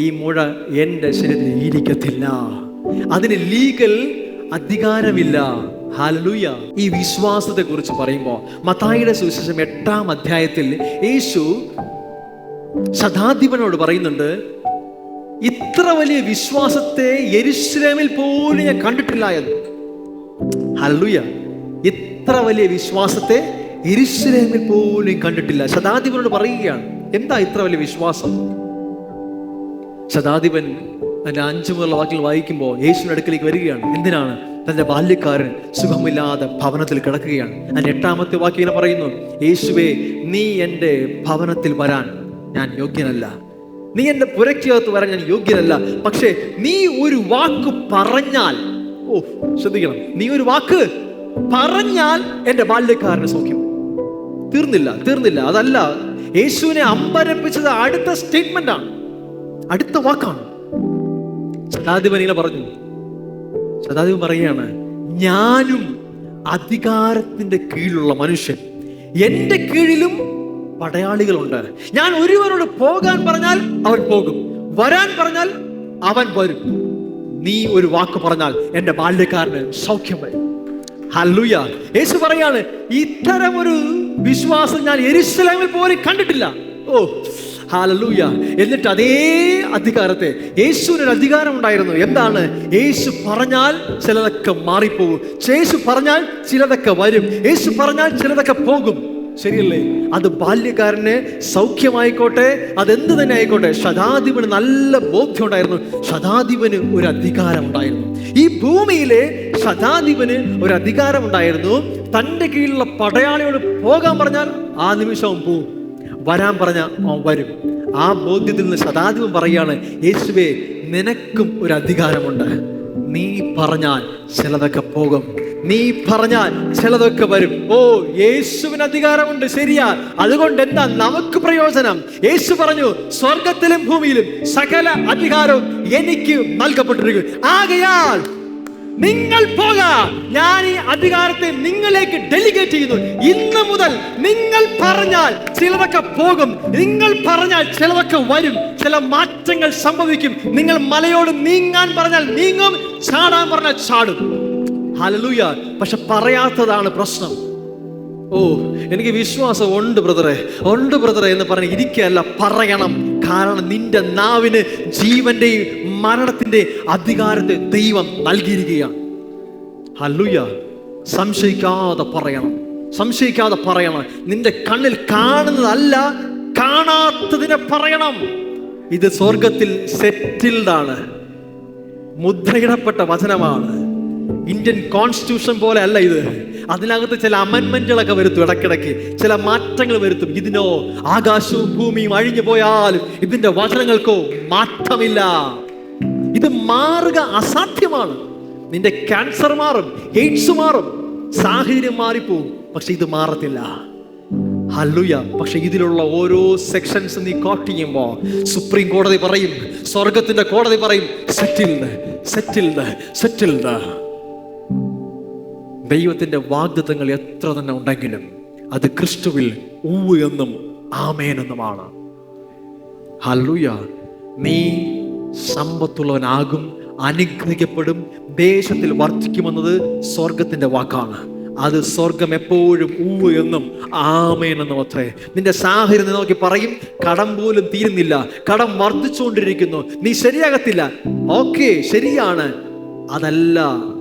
ഈ മുഴ എൻ്റെ ശരീരത്തിൽ ഇരിക്കത്തില്ല. അതിന് ലീഗൽ അധികാരമില്ല. ഹല്ലേലൂയ. ഈ വിശ്വാസത്തെ കുറിച്ച് പറയുമ്പോൾ മത്തായിയുടെ സുവിശേഷം 8-ാം അധ്യായത്തിൽ യേശു ശതാധിപനോട് പറയുന്നുണ്ട്, ഇത്ര വലിയ വിശ്വാസത്തെ യെരുശലേമിൽ പോലും ഞാൻ കണ്ടിട്ടില്ല എന്ന്. ഹല്ലേലൂയ. ഇത്ര വലിയ വിശ്വാസത്തെ യെരുശലേമിൽ പോലും കണ്ടിട്ടില്ല. ശതാധിപനോട് പറയുകയാണ്, എന്താ ഇത്ര വലിയ വിശ്വാസം? ശതാധിപൻ അതിന്റെ 5 മുതലുള്ള വാക്കിൽ വായിക്കുമ്പോൾ യേശുവിന്റെ അടുക്കലേക്ക് വരികയാണ്. എന്തിനാണ്? തന്റെ ബാല്യക്കാരൻ സുഖമില്ലാതെ ഭവനത്തിൽ കിടക്കുകയാണ്. അതിന്റെ 8-ാമത്തെ വാക്യം ഇങ്ങനെ പറയുന്നു, യേശുവേ, നീ എൻ്റെ ഭവനത്തിൽ വരാൻ ഞാൻ യോഗ്യനല്ല, നീ എൻ്റെ പുരയ്ക്കകത്ത് വരാൻ ഞാൻ യോഗ്യനല്ല, പക്ഷേ നീ ഒരു വാക്ക് പറഞ്ഞാൽ, ശ്രദ്ധിക്കണം, നീ ഒരു വാക്ക് പറഞ്ഞാൽ എൻ്റെ ബാല്യക്കാരന് സൗഖ്യം. തീർന്നില്ല. അതല്ല, യേശുവിനെ അമ്പരപ്പിച്ചത് അടുത്ത സ്റ്റേറ്റ്മെന്റ് ആണ്, അടുത്ത വാക്കാണ്. ശതാധിപൻ ഇങ്ങനെ പറഞ്ഞു. ശതാധിപൻ പറയുകയാണ്, ഞാനും അധികാരത്തിന്റെ കീഴിലുള്ള മനുഷ്യൻ, എൻ്റെ കീഴിലും പടയാളികളുണ്ട്. ഞാൻ ഒരുവനോട് പോകാൻ പറഞ്ഞാൽ അവൻ പോകും, വരാൻ പറഞ്ഞാൽ അവൻ വരും. നീ ഒരു വാക്ക് പറഞ്ഞാൽ എൻ്റെ ബാല്യക്കാരന് സൗഖ്യം വരും. ഹല്ലേലൂയ. യേശു പറയാണ്, ഇത്തരം ഒരു വിശ്വാസം ഞാൻ യെരുശലേമിൽ പോലും കണ്ടിട്ടില്ല. ഹല്ലേലൂയ. എന്നിട്ട് അതേ അധികാരത്തെ, യേശുവിനൊരു അധികാരം ഉണ്ടായിരുന്നു. എന്താണ്? യേശു പറഞ്ഞാൽ ചിലതൊക്കെ മാറിപ്പോകും, യേശു പറഞ്ഞാൽ ചിലതൊക്കെ വരും, യേശു പറഞ്ഞാൽ ചിലതൊക്കെ പോകും. ശരിയല്ലേ? അത് ബാല്യക്കാരന് സൗഖ്യമായിക്കോട്ടെ, അതെന്ത് തന്നെ ആയിക്കോട്ടെ, ശതാധിപന് നല്ല ബോധ്യം ഉണ്ടായിരുന്നു. ശതാധിപന് ഒരു അധികാരം ഉണ്ടായിരുന്നു. ഈ ഭൂമിയിലെ ശതാധിപന് ഒരു അധികാരം ഉണ്ടായിരുന്നു. തൻ്റെ കീഴിലുള്ള പടയാളിയോട് പോകാൻ പറഞ്ഞാൽ ആ നിമിഷവും പോവും, വരാൻ പറഞ്ഞാൽ അവൻ വരും. ആ ബോധ്യത്തിൽ നിന്ന് ശതാധിപൻ പറയാണ്, യേശുവേ, നിനക്കും ഒരു അധികാരമുണ്ട്. നീ പറഞ്ഞാൽ ചിലതൊക്കെ പോകും, നീ പറഞ്ഞാൽ ചിലതൊക്കെ വരും. യേശുവിന് അധികാരമുണ്ട്, ശരിയാ. അതുകൊണ്ട് എന്താ നമുക്ക് പ്രയോജനം? യേശു പറഞ്ഞു, സ്വർഗത്തിലും ഭൂമിയിലും സകല അധികാരവും എനിക്ക് നൽകപ്പെട്ടിരിക്കുന്നു. ആകയാൽ നിങ്ങൾ പോകാം, ഞാൻ ഈ അധികാരത്തെ നിങ്ങളിലേക്ക് ഡെലിഗേറ്റ് ചെയ്യുന്നു. ഇന്ന് മുതൽ നിങ്ങൾ പറഞ്ഞാൽ ചിലതൊക്കെ പോകും, നിങ്ങൾ പറഞ്ഞാൽ ചിലതൊക്കെ വരും, ചില മാറ്റങ്ങൾ സംഭവിക്കും. നിങ്ങൾ മലയോട് നീങ്ങാൻ പറഞ്ഞാൽ നീങ്ങും, ചാടാൻ പറഞ്ഞാൽ ചാടും. ഹല്ലേലൂയ. പക്ഷെ പറയാത്തതാണ് പ്രശ്നം. എനിക്ക് വിശ്വാസം ഉണ്ട് ബ്രദറെ എന്ന് പറഞ്ഞ് ഇരിക്കുകയല്ല, പറയണം. കാരണം നിന്റെ നാവിന് ജീവന്റെയും മരണത്തിന്റെ അധികാരത്തെ ദൈവം നൽകിയിരിക്കുകയാണ്. ഹല്ലേലൂയ. സംശയിക്കാതെ പറയണം. നിന്റെ കണ്ണിൽ കാണുന്നതല്ല, കാണാത്തതിനെ പറയണം. ഇത് സ്വർഗത്തിൽ സെറ്റിൽഡാണ്, മുദ്രയിടപ്പെട്ട വചനമാണ്. ഇന്ത്യൻ കോൺസ്റ്റിറ്റ്യൂഷൻ പോലെ അല്ല ഇത്. അതിനകത്ത് ചില അമെൻമെന്റുകളൊക്കെ വരുത്തും, ഇടയ്ക്കിടയ്ക്ക് ചില മാറ്റങ്ങൾ വരുത്തും. ഇതിനോ ആകാശവും ഭൂമിയും അഴിഞ്ഞു പോയാലും ഇതിന്റെ വചനങ്ങൾക്കോ മാറ്റമില്ല. ഇത് മാറുക അസാധ്യമാണ്. നിന്റെ ക്യാൻസർ മാറും, എയ്ഡ്സ് മാറും, സാഹചര്യം മാറിപ്പോകും, പക്ഷെ ഇത് മാറത്തില്ല. ഹല്ലേലൂയ. പക്ഷെ ഇതിലുള്ള ഓരോ സെക്ഷൻസ് നീ കോട്ട് ചെയ്യുമ്പോൾ സുപ്രീം കോടതി പറയും, സ്വർഗത്തിന്റെ കോടതി പറയും, സെറ്റിൽഡ്. ദൈവത്തിന്റെ വാഗ്ദത്തങ്ങൾ എത്ര തന്നെ ഉണ്ടെങ്കിലും അത് ക്രിസ്തുവിൽ ഉവ്വ് എന്നും ആമേൻ എന്നുമാണ്. ഹല്ലേലൂയ. നീ സമ്പത്തുള്ളവനാകും, അനുഗ്രഹിക്കപ്പെടും, ദേശത്തിൽ വർദ്ധിക്കുമെന്നത് സ്വർഗത്തിന്റെ വാക്കാണ്. അത് സ്വർഗം എപ്പോഴും ഉവ്വ് എന്നും ആമേൻ എന്നും അത്രേ. നിന്റെ സാഹചര്യം നോക്കി പറയും, കടം പോലും തീരുന്നില്ല, കടം വർദ്ധിച്ചുകൊണ്ടിരിക്കുന്നു, നീ ശരിയാകത്തില്ല. ഓക്കെ, ശരിയാണ്. അതല്ല,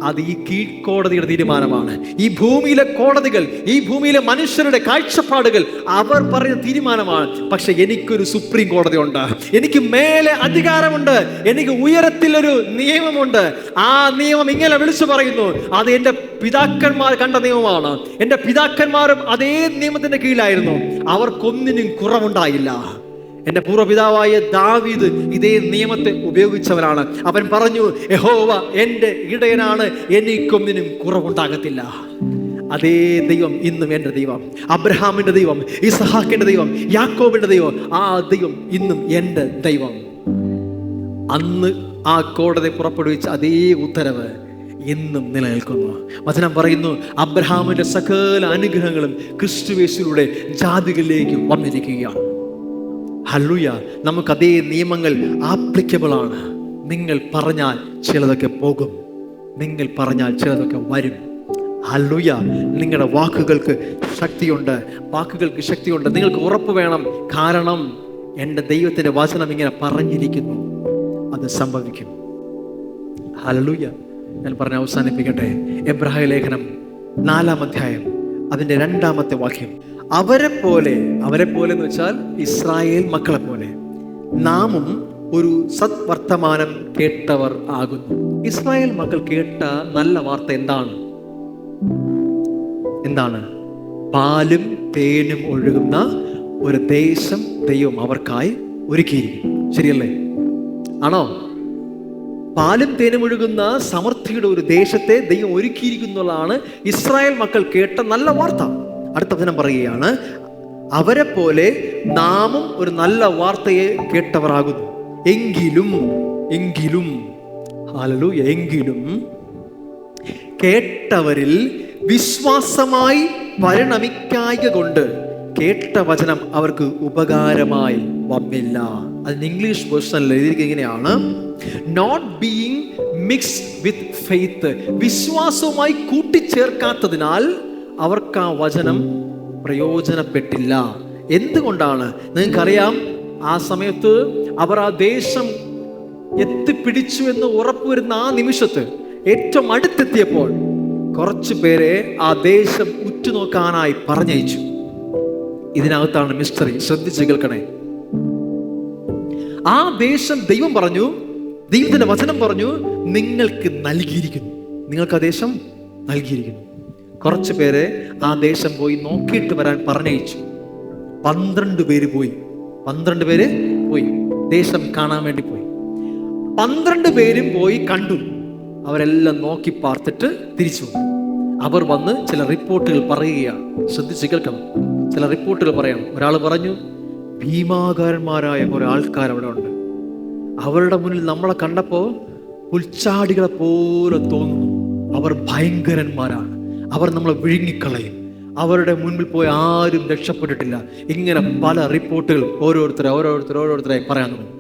അത് ഈ കീഴ്ക്കോടതിയുടെ തീരുമാനമാണ്. ഈ ഭൂമിയിലെ കോടതികൾ, ഈ ഭൂമിയിലെ മനുഷ്യരുടെ കാഴ്ചപ്പാടുകൾ, അവർ പറയുന്ന തീരുമാനമാണ്. പക്ഷെ എനിക്കൊരു സുപ്രീം കോടതി ഉണ്ട്, എനിക്ക് മേലെ അധികാരമുണ്ട്, എനിക്ക് ഉയരത്തിലൊരു നിയമമുണ്ട്. ആ നിയമം ഇങ്ങനെ വിളിച്ചു പറയുന്നു, അത് എൻ്റെ പിതാക്കന്മാർ കണ്ട നിയമമാണ്. എൻ്റെ പിതാക്കന്മാരും അതേ നിയമത്തിന്റെ കീഴിലായിരുന്നു, അവർക്കൊന്നിനും കുറവുണ്ടായില്ല. എൻ്റെ പൂർവ്വപിതാവായ ദാവീദ് ഇതേ നിയമത്തെ ഉപയോഗിച്ചവരാണ്. അവൻ പറഞ്ഞു, യഹോവ എൻ്റെ ഇടയനാണ്, എനിക്കൊന്നിനും കുറവുണ്ടാകത്തില്ല. അതേ ദൈവം ഇന്നും എൻ്റെ ദൈവം, അബ്രഹാമിൻ്റെ ദൈവം, ഇസ്ഹാക്കിന്റെ ദൈവം, യാക്കോബിന്റെ ദൈവം, ആ ദൈവം ഇന്നും എൻ്റെ ദൈവം. അന്ന് ആ കോടതി പുറപ്പെടുവിച്ച അതേ ഉത്തരവ് ഇന്നും നിലനിൽക്കുന്നു. വചനം പറയുന്നു, അബ്രഹാമിന്റെ സകല അനുഗ്രഹങ്ങളും ക്രിസ്തുയേശുവിലൂടെ ജാതികളിലേക്ക് വന്നിരിക്കുകയാണ്. ഹല്ലേലൂയ. നമുക്ക് അതേ നിയമങ്ങൾ ആപ്ലിക്കബിൾ ആണ്. നിങ്ങൾ പറഞ്ഞാൽ ചിലതൊക്കെ പോകും, നിങ്ങൾ പറഞ്ഞാൽ ചിലതൊക്കെ വരും. ഹല്ലേലൂയ. നിങ്ങളുടെ വാക്കുകൾക്ക് ശക്തിയുണ്ട്, വാക്കുകൾക്ക് ശക്തിയുണ്ട്. നിങ്ങൾക്ക് ഉറപ്പ് വേണം, കാരണം എൻ്റെ ദൈവത്തിൻ്റെ വചനം ഇങ്ങനെ പറഞ്ഞിരിക്കുന്നു, അത് സംഭവിക്കും. ഹല്ലേലൂയ. ഞാൻ പറഞ്ഞ് അവസാനിപ്പിക്കട്ടെ. എബ്രായ ലേഖനം 4-ാം അധ്യായം അതിൻ്റെ 2-ാമത്തെ വാക്യം, അവരെ പോലെ എന്ന് വെച്ചാൽ ഇസ്രായേൽ മക്കളെ പോലെ നാമും ഒരു സത്വർത്തമാനം കേട്ടവർ ആകുന്നു. ഇസ്രായേൽ മക്കൾ കേട്ട നല്ല വാർത്ത എന്താണ്? പാലും തേനും ഒഴുകുന്ന ഒരു ദേശം ദൈവം അവർക്കായി ഒരുക്കിയിരിക്കും. ശരിയല്ലേ? ആണോ? പാലും തേനും ഒഴുകുന്ന സമൃദ്ധിയുടെ ഒരു ദേശത്തെ ദൈവം ഒരുക്കിയിരിക്കുന്നതാണ് ഇസ്രായേൽ മക്കൾ കേട്ട നല്ല വാർത്ത. അടുത്ത വചനം പറയുകയാണ്, അവരെ പോലെ നാമും ഒരു നല്ല വാർത്തയെ കേട്ടവരാകുന്നു. എങ്കിലും ഹല്ലേലൂയ, എങ്കിലും കേട്ടവരിൽ വിശ്വാസമായി പരിണമിക്കായ കൊണ്ട് കേട്ട വചനം അവർക്ക് ഉപകാരമായി വന്നില്ല. അതിന് ഇംഗ്ലീഷ് വേർഷനിൽ എഴുതിയിരിക്കുന്നത് ഇങ്ങനെയാണ്, not being mixed with faith. വിശ്വാസവുമായി കൂട്ടിച്ചേർക്കാത്തതിനാൽ അവർക്ക് ആ വചനം പ്രയോജനപ്പെട്ടില്ല. എന്തുകൊണ്ടാണ്? നിങ്ങൾക്കറിയാം, ആ സമയത്ത് അവർ ആ ദേശം എത്തിപ്പിടിച്ചു എന്ന് ഉറപ്പുവരുന്ന ആ നിമിഷത്ത് ഏറ്റവും അടുത്തെത്തിയപ്പോൾ കുറച്ചു പേരെ ആ ദേശം ഉറ്റുനോക്കാനായി പറഞ്ഞയച്ചു. ഇതിനകത്താണ് മിസ്റ്ററി. ശ്രദ്ധിച്ച് കേൾക്കണേ. ആ ദേശം ദൈവം പറഞ്ഞു, ദൈവത്തിന്റെ വചനം പറഞ്ഞു, നിങ്ങൾക്ക് നൽകിയിരിക്കുന്നു, നിങ്ങൾക്ക് ആ ദേശം നൽകിയിരിക്കുന്നു. കുറച്ചു പേരെ ആ ദേശം പോയി നോക്കിയിട്ട് വരാൻ പറഞ്ഞയച്ചു. 12 പേര് പോയി. 12 പേര് പോയി ദേശം കാണാൻ വേണ്ടി പോയി. 12 പേരും പോയി കണ്ടു. അവരെല്ലാം നോക്കി പാർത്തിട്ട് തിരിച്ചു വന്നു. അവർ വന്ന് ചില റിപ്പോർട്ടുകൾ പറയുകയാണ്. ശ്രദ്ധിച്ച് കേൾക്കണം. ചില റിപ്പോർട്ടുകൾ പറയണം. ഒരാൾ പറഞ്ഞു, ഭീമാകാരന്മാരായ കുറെ ആൾക്കാർ അവിടെ ഉണ്ട്. അവരുടെ മുന്നിൽ നമ്മളെ കണ്ടപ്പോൾ പുൽച്ചാടികളെ പോലെ തോന്നുന്നു. അവർ ഭയങ്കരന്മാരാണ്, അവർ നമ്മളെ വിഴുങ്ങിക്കളയും, അവരുടെ മുൻപിൽ പോയി ആരും രക്ഷപ്പെട്ടിട്ടില്ല. ഇങ്ങനെ പല റിപ്പോർട്ടുകൾ ഓരോരുത്തരായി പറയാൻ തുടങ്ങി.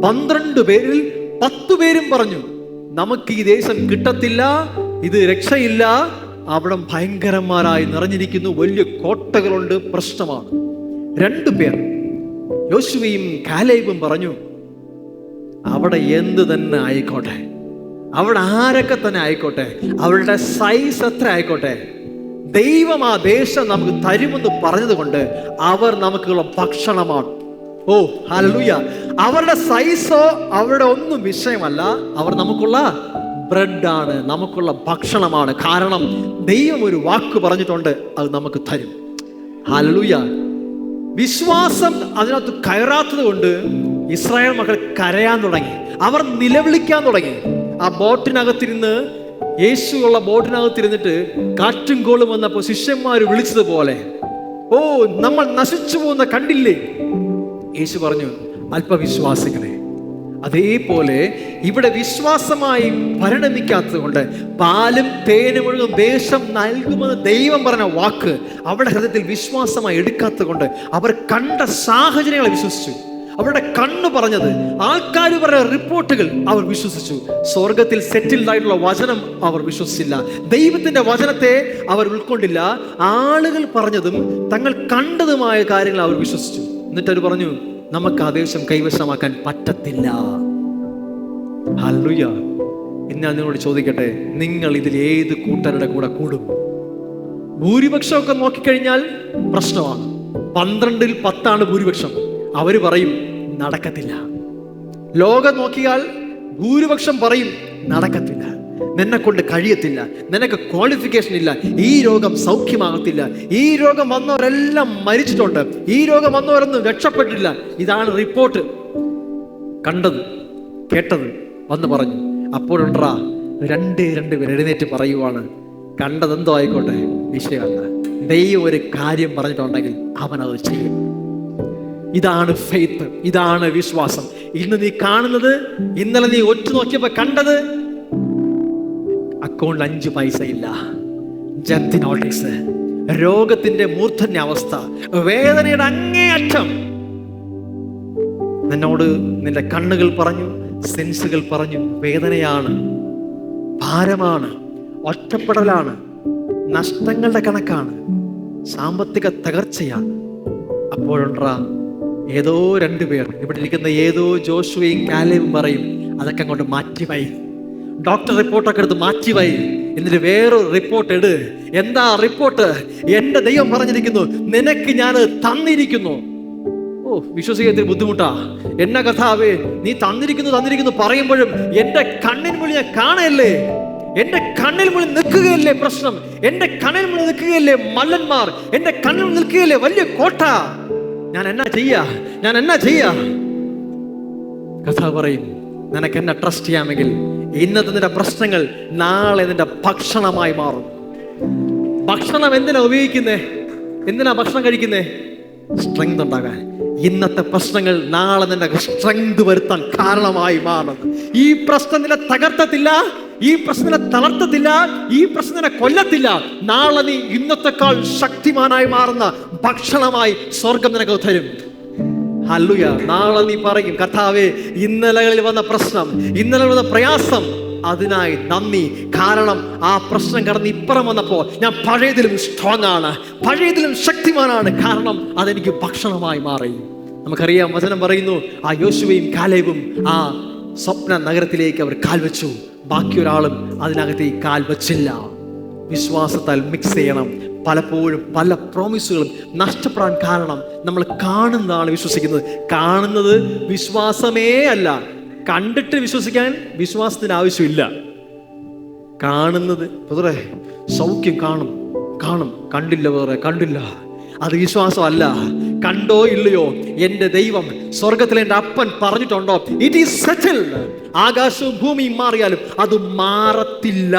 12 പേരിൽ 10 പേരും പറഞ്ഞു, നമുക്ക് ഈ ദേശം കിട്ടത്തില്ല, ഇത് രക്ഷയില്ല, അവിടെ ഭയങ്കരന്മാരായി നിറഞ്ഞിരിക്കുന്നു, വലിയ കോട്ടകളുണ്ട്, പ്രശ്നമാണ്. 2 പേർ, യോശുവയും കാലേബും പറഞ്ഞു, അവിടെ എന്ത് തന്നെ ആയിക്കോട്ടെ, അവിടെ ആരൊക്കെ തന്നെ ആയിക്കോട്ടെ, അവരുടെ സൈസ് എത്ര ആയിക്കോട്ടെ, ദൈവം ആ ദേശം നമുക്ക് തരുമെന്ന് പറഞ്ഞത് കൊണ്ട് അവർ നമുക്കുള്ള ഭക്ഷണമാണ്. ഓ ഹല്ലേലൂയ. അവരുടെ സൈസോ അവരുടെ ഒന്നും വിഷയമല്ല, അവർ നമുക്കുള്ള ബ്രെഡാണ്, നമുക്കുള്ള ഭക്ഷണമാണ്. കാരണം ദൈവം ഒരു വാക്ക് പറഞ്ഞിട്ടുണ്ട്, അത് നമുക്ക് തരും. ഹല്ലേലൂയ. വിശ്വാസം അതിനകത്ത് കയറാത്തത് കൊണ്ട് ഇസ്രായേൽ മക്കൾ കരയാൻ തുടങ്ങി, അവർ നിലവിളിക്കാൻ തുടങ്ങി. ആ ബോട്ടിനകത്തിരുന്ന്, യേശുള്ള ബോട്ടിനകത്തിരുന്നിട്ട് കാറ്റും കോളും വന്നപ്പോൾ ശിഷ്യന്മാർ വിളിച്ചതുപോലെ, ഓ നമ്മൾ നശിച്ചു പോകുന്ന കണ്ടില്ലേ? യേശു പറഞ്ഞു, അല്പവിശ്വാസികളെ. അതേപോലെ ഇവിടെ വിശ്വാസമായി പരിണമിക്കാത്തത് കൊണ്ട് പാലും തേനും ഒഴുകും ദേശം നൽകുമെന്ന് ദൈവം പറഞ്ഞ വാക്ക് അവരുടെ ഹൃദയത്തിൽ വിശ്വാസമായി എടുക്കാത്തത് കൊണ്ട് അവർ കണ്ട സാഹചര്യങ്ങളെ വിശ്വസിച്ചു. അവരുടെ കണ്ണ് പറഞ്ഞത്, ആൾക്കാർ പറഞ്ഞ റിപ്പോർട്ടുകൾ അവർ വിശ്വസിച്ചു. സ്വർഗത്തിൽ സെറ്റിൽഡ് ആയിട്ടുള്ള വചനം അവർ വിശ്വസിച്ചില്ല. ദൈവത്തിന്റെ വചനത്തെ അവർ ഉൾക്കൊണ്ടില്ല. ആളുകൾ പറഞ്ഞതും തങ്ങൾ കണ്ടതുമായ കാര്യങ്ങൾ അവർ വിശ്വസിച്ചു. എന്നിട്ട് അവർ പറഞ്ഞു, നമുക്ക് ആ ദേശം കൈവശമാക്കാൻ പറ്റത്തില്ല. ഹല്ലേലൂയ. ഇന്ന് ഞാൻ നിങ്ങളോട് ചോദിക്കട്ടെ, നിങ്ങൾ ഇതിൽ ഏത് കൂട്ടരുടെ കൂടെ കൂടും? ഭൂരിപക്ഷമൊക്കെ നോക്കിക്കഴിഞ്ഞാൽ പ്രശ്നമാണ്. 12-ൽ 10 ഭൂരിപക്ഷം. അവര് പറയും നടക്കത്തില്ല. ലോകം നോക്കിയാൽ ഭൂരിപക്ഷം പറയും നടക്കത്തില്ല, നിന്നെ കൊണ്ട് കഴിയത്തില്ല, നിനക്ക് ക്വാളിഫിക്കേഷൻ ഇല്ല, ഈ രോഗം സൗഖ്യമാകത്തില്ല, ഈ രോഗം വന്നവരെല്ലാം മരിച്ചിട്ടുണ്ട്, ഈ രോഗം വന്നവരൊന്നും രക്ഷപ്പെട്ടില്ല. ഇതാണ് റിപ്പോർട്ട്. കണ്ടത് കേട്ടത് വന്ന് പറഞ്ഞു. അപ്പോഴുണ്ടാ രണ്ട് പേര് എഴുന്നേറ്റ് പറയുവാണ്, കണ്ടതെന്തോ ആയിക്കോട്ടെ, വിഷയമല്ല, ദൈവം ഒരു കാര്യം പറഞ്ഞിട്ടുണ്ടെങ്കിൽ അവൻ അത് ചെയ്യും. ഇതാണ് ഫെയ്ത്ത്, ഇതാണ് വിശ്വാസം. ഇന്ന് നീ കാണുന്നത്, ഇന്നലെ നീ ഒറ്റ നോക്കിയപ്പോ കണ്ടത്, അക്കൗണ്ടിൽ 5 പൈസ ഇല്ല, ജപ്തി നോട്ടീസ്, രോഗത്തിന്റെ മൂർധന്യ അവസ്ഥ, വേദനയുടെ അങ്ങേയറ്റം. നിന്നോട് നിന്റെ കണ്ണുകൾ പറഞ്ഞു, സെൻസുകൾ പറഞ്ഞു, വേദനയാണ്, ഭാരമാണ്, ഒറ്റപ്പെടലാണ്, നഷ്ടങ്ങളുടെ കണക്കാണ്, സാമ്പത്തിക തകർച്ചയാണ്. അപ്പോഴുണ്ടാ ഏതോ 2 പേർ, ഇവിടെ ഇരിക്കുന്ന ഏതോ ജോഷുവയും കാലേബും പറയും, അതൊക്കെ അങ്ങോട്ട് മാറ്റിവൈ, ഡോക്ടർ റിപ്പോർട്ടൊക്കെ എടുത്ത് മാറ്റിവൈ, എന്നിട്ട് വേറൊരു റിപ്പോർട്ട് ഇട്. എന്താ റിപ്പോർട്ട്? എന്റെ ദൈവം പറഞ്ഞിരിക്കുന്നു, നിനക്ക് ഞാൻ തന്നിരിക്കുന്നു. ഓ, വിശ്വസിക്കാൻ ബുദ്ധിമുട്ടാ. എന്നെ കഥാവേ, നീ തന്നിരിക്കുന്നു പറയുമ്പോഴും എന്റെ കണ്ണിന് മുന്നിൽ ഞാൻ കാണയല്ലേ, എന്റെ കണ്ണിൽ മുന്നിൽ നിൽക്കുകയല്ലേ പ്രശ്നം, എന്റെ കണ്ണിൽ മുന്നിൽ നിൽക്കുകയല്ലേ മല്ലന്മാർ, എന്റെ കണ്ണിൽ മുന്നിൽ നിൽക്കുകയല്ലേ വലിയ കോട്ട. ഞാൻ എന്നാ ചെയ്യാ? കഥ പറയും, നിനക്ക് എന്നെ ട്രസ്റ്റ് ചെയ്യാമെങ്കിൽ ഇന്നത്തെ നിന്റെ പ്രശ്നങ്ങൾ നാളെ നിന്റെ ഭക്ഷണമായി മാറും. ഭക്ഷണം എന്തിനാ ഉപയോഗിക്കുന്നേ? എന്തിനാ ഭക്ഷണം കഴിക്കുന്നേ? സ്ട്രെങ്ത് ഉണ്ടാകാൻ. ഇന്നത്തെ പ്രശ്നങ്ങൾ നാളെ നിന്റെ സ്ട്രെങ്ത് വരുത്താൻ കാരണമായി മാറും. ഈ പ്രശ്നം നിന്നെ തകർത്തത്തില്ല, ഈ പ്രശ്നത്തിനെ തളർത്തത്തില്ല, ഈ പ്രശ്നത്തിനെ കൊല്ലത്തില്ല. നാളെ നീ ഇന്നത്തെക്കാൾ ശക്തിമാനായി മാറുന്ന ഭക്ഷണമായി സ്വർഗം നിനക്ക് തരും. ഹല്ലേലൂയ. നാളെ നീ പറയും, കർത്താവേ, ഇന്നലകളിൽ വന്ന പ്രശ്നം, ഇന്നലെ വന്ന പ്രയാസം, അതിനായി നന്ദി. കാരണം ആ പ്രശ്നം കടന്ന് ഇപ്പുറം വന്നപ്പോൾ ഞാൻ പഴയതിലും സ്ട്രോങ് ആണ്, പഴയതിലും ശക്തിമാനാണ്. കാരണം അതെനിക്ക് ഭക്ഷണമായി മാറി. നമുക്കറിയാം, വചനം പറയുന്നു, ആ യോശുവയും കാലേബും ആ സ്വപ്ന നഗരത്തിലേക്ക് അവർ കാൽ വെച്ചു. ബാക്കി ഒരാളും അതിനകത്തേക്ക് കാൽ വെച്ചില്ല. വിശ്വാസത്താൽ മിക്സ് ചെയ്യണം. പലപ്പോഴും പല പ്രോമിസുകളും നഷ്ടപ്പെടാൻ കാരണം നമ്മൾ കാണുന്നതാണ് വിശ്വസിക്കുന്നത്. കാണുന്നത് വിശ്വാസമേ അല്ല. കണ്ടിട്ട് വിശ്വസിക്കാൻ വിശ്വാസത്തിന് ആവശ്യമില്ല. കാണുന്നത് പുതറേ സൗഖ്യം കാണും, കണ്ടില്ല, അത് വിശ്വാസമല്ല. കണ്ടോ ഇല്ലയോ, എന്റെ ദൈവം സ്വർഗത്തിലെ എന്റെ അപ്പൻ പറഞ്ഞിട്ടുണ്ടോ, ഇറ്റ് ഈസ് സെറ്റിൽഡ്. ആകാശവും ഭൂമിയും മാറിയാലും അത് മാറത്തില്ല.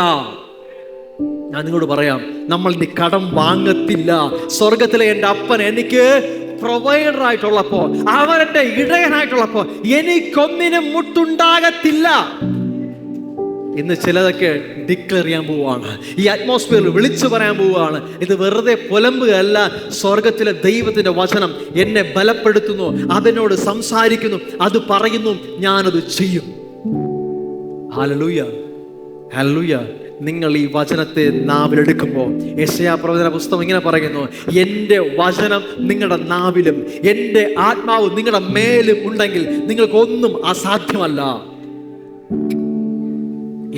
ഞാൻ നിങ്ങളോട് പറയാം, നമ്മൾ ഇനി കടം വാങ്ങത്തില്ല. സ്വർഗത്തിലെ എൻ്റെ അപ്പൻ എനിക്ക് പ്രൊവൈഡർ ആയിട്ടുള്ളപ്പോ, അവരുടെ ഇടയനായിട്ടുള്ളപ്പോ എനിക്കൊന്നിനും മുട്ടുണ്ടാകത്തില്ല. ഇന്ന് ചിലതൊക്കെ ഡിക്ലെയർ ചെയ്യാൻ പോവുകയാണ്, ഈ അറ്റ്മോസ്ഫിയറിൽ വിളിച്ചു പറയാൻ പോവുകയാണ്. ഇത് വെറുതെ പുലമ്പുകയല്ല. സ്വർഗത്തിലെ ദൈവത്തിന്റെ വചനം എന്നെ ബലപ്പെടുത്തുന്നു, അതെന്നോട് സംസാരിക്കുന്നു, അത് പറയുന്നു, ഞാനത് ചെയ്യും. Hallelujah, hallelujah. നിങ്ങൾ ഈ വചനത്തെ നാവിലെടുക്കുമ്പോൾ, യെശയ്യാ പ്രവചന പുസ്തകം ഇങ്ങനെ പറയുന്നു, എൻ്റെ വചനം നിങ്ങളുടെ നാവിലും എൻ്റെ ആത്മാവ് നിങ്ങളുടെ മേലും ഉണ്ടെങ്കിൽ നിങ്ങൾക്കൊന്നും അസാധ്യമല്ല.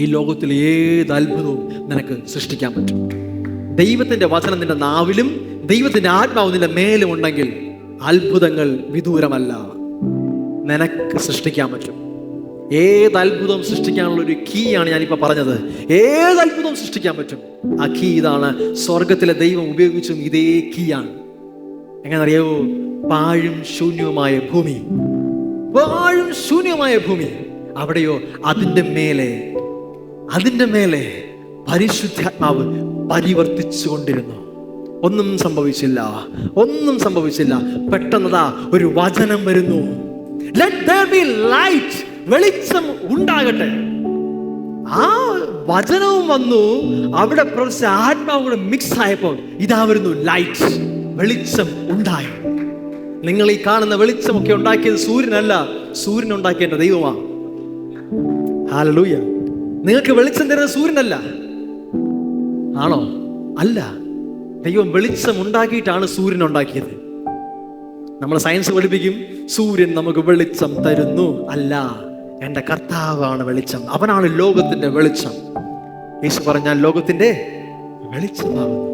ഈ ലോകത്തിൽ ഏത് അത്ഭുതവും നിനക്ക് സൃഷ്ടിക്കാൻ പറ്റും. ദൈവത്തിന്റെ വചനം നിന്റെ നാവിലും ദൈവത്തിന്റെ ആത്മാവ് നിന്റെ മേലും ഉണ്ടെങ്കിൽ അത്ഭുതങ്ങൾ വിദൂരമല്ല, നിനക്ക് സൃഷ്ടിക്കാൻ പറ്റും. ഏത് അത്ഭുതം സൃഷ്ടിക്കാനുള്ള ഒരു കീ ആണ് ഞാനിപ്പോൾ പറഞ്ഞത്. ഏത് അത്ഭുതം സൃഷ്ടിക്കാൻ പറ്റും, ആ കീ ഇതാണ്. സ്വർഗത്തിലെ ദൈവം ഉപയോഗിച്ചും ഇതേ കീയാണ്. എങ്ങനെ അറിയാവോ? പാഴും ശൂന്യവുമായ ഭൂമി, അവിടെയോ അതിൻ്റെ മേലെ പരിശുദ്ധാത്മാവ് പരിവർത്തിച്ചു കൊണ്ടിരുന്നു. ഒന്നും സംഭവിച്ചില്ല. പെട്ടെന്നതാ ഒരു വചനം വരുന്നു, Let there be light. വെളിച്ചം ഉണ്ടാകട്ടെ. ആ വചനവും വന്നു, അവിടെ പ്രവർത്തിച്ച ആത്മാവും കൂടെ മിക്സ് ആയപ്പോൾ ഇതാ വരുന്നു ലൈറ്റ്. വെളിച്ചം ഉണ്ടായി. നിങ്ങൾ ഈ കാണുന്ന വെളിച്ചമൊക്കെ ഉണ്ടാക്കിയത് സൂര്യനല്ല, സൂര്യൻ ഉണ്ടാക്കിയ എൻ്റെ ദൈവമാണ്. ഹല്ലേലൂയ. നിങ്ങൾക്ക് വെളിച്ചം തരുന്നത് സൂര്യനല്ല, ആണോ? അല്ല. ദൈവം വെളിച്ചം ഉണ്ടാക്കിയിട്ടാണ് സൂര്യൻ ഉണ്ടാക്കിയത്. നമ്മൾ സയൻസ് പഠിപ്പിക്കും, സൂര്യൻ നമുക്ക് വെളിച്ചം തരുന്നു. അല്ല, എൻ്റെ കർത്താവാണ് വെളിച്ചം, അവനാണ് ലോകത്തിൻ്റെ വെളിച്ചം. യേശു പറഞ്ഞാൽ ലോകത്തിൻ്റെ വെളിച്ചമാകുന്നു.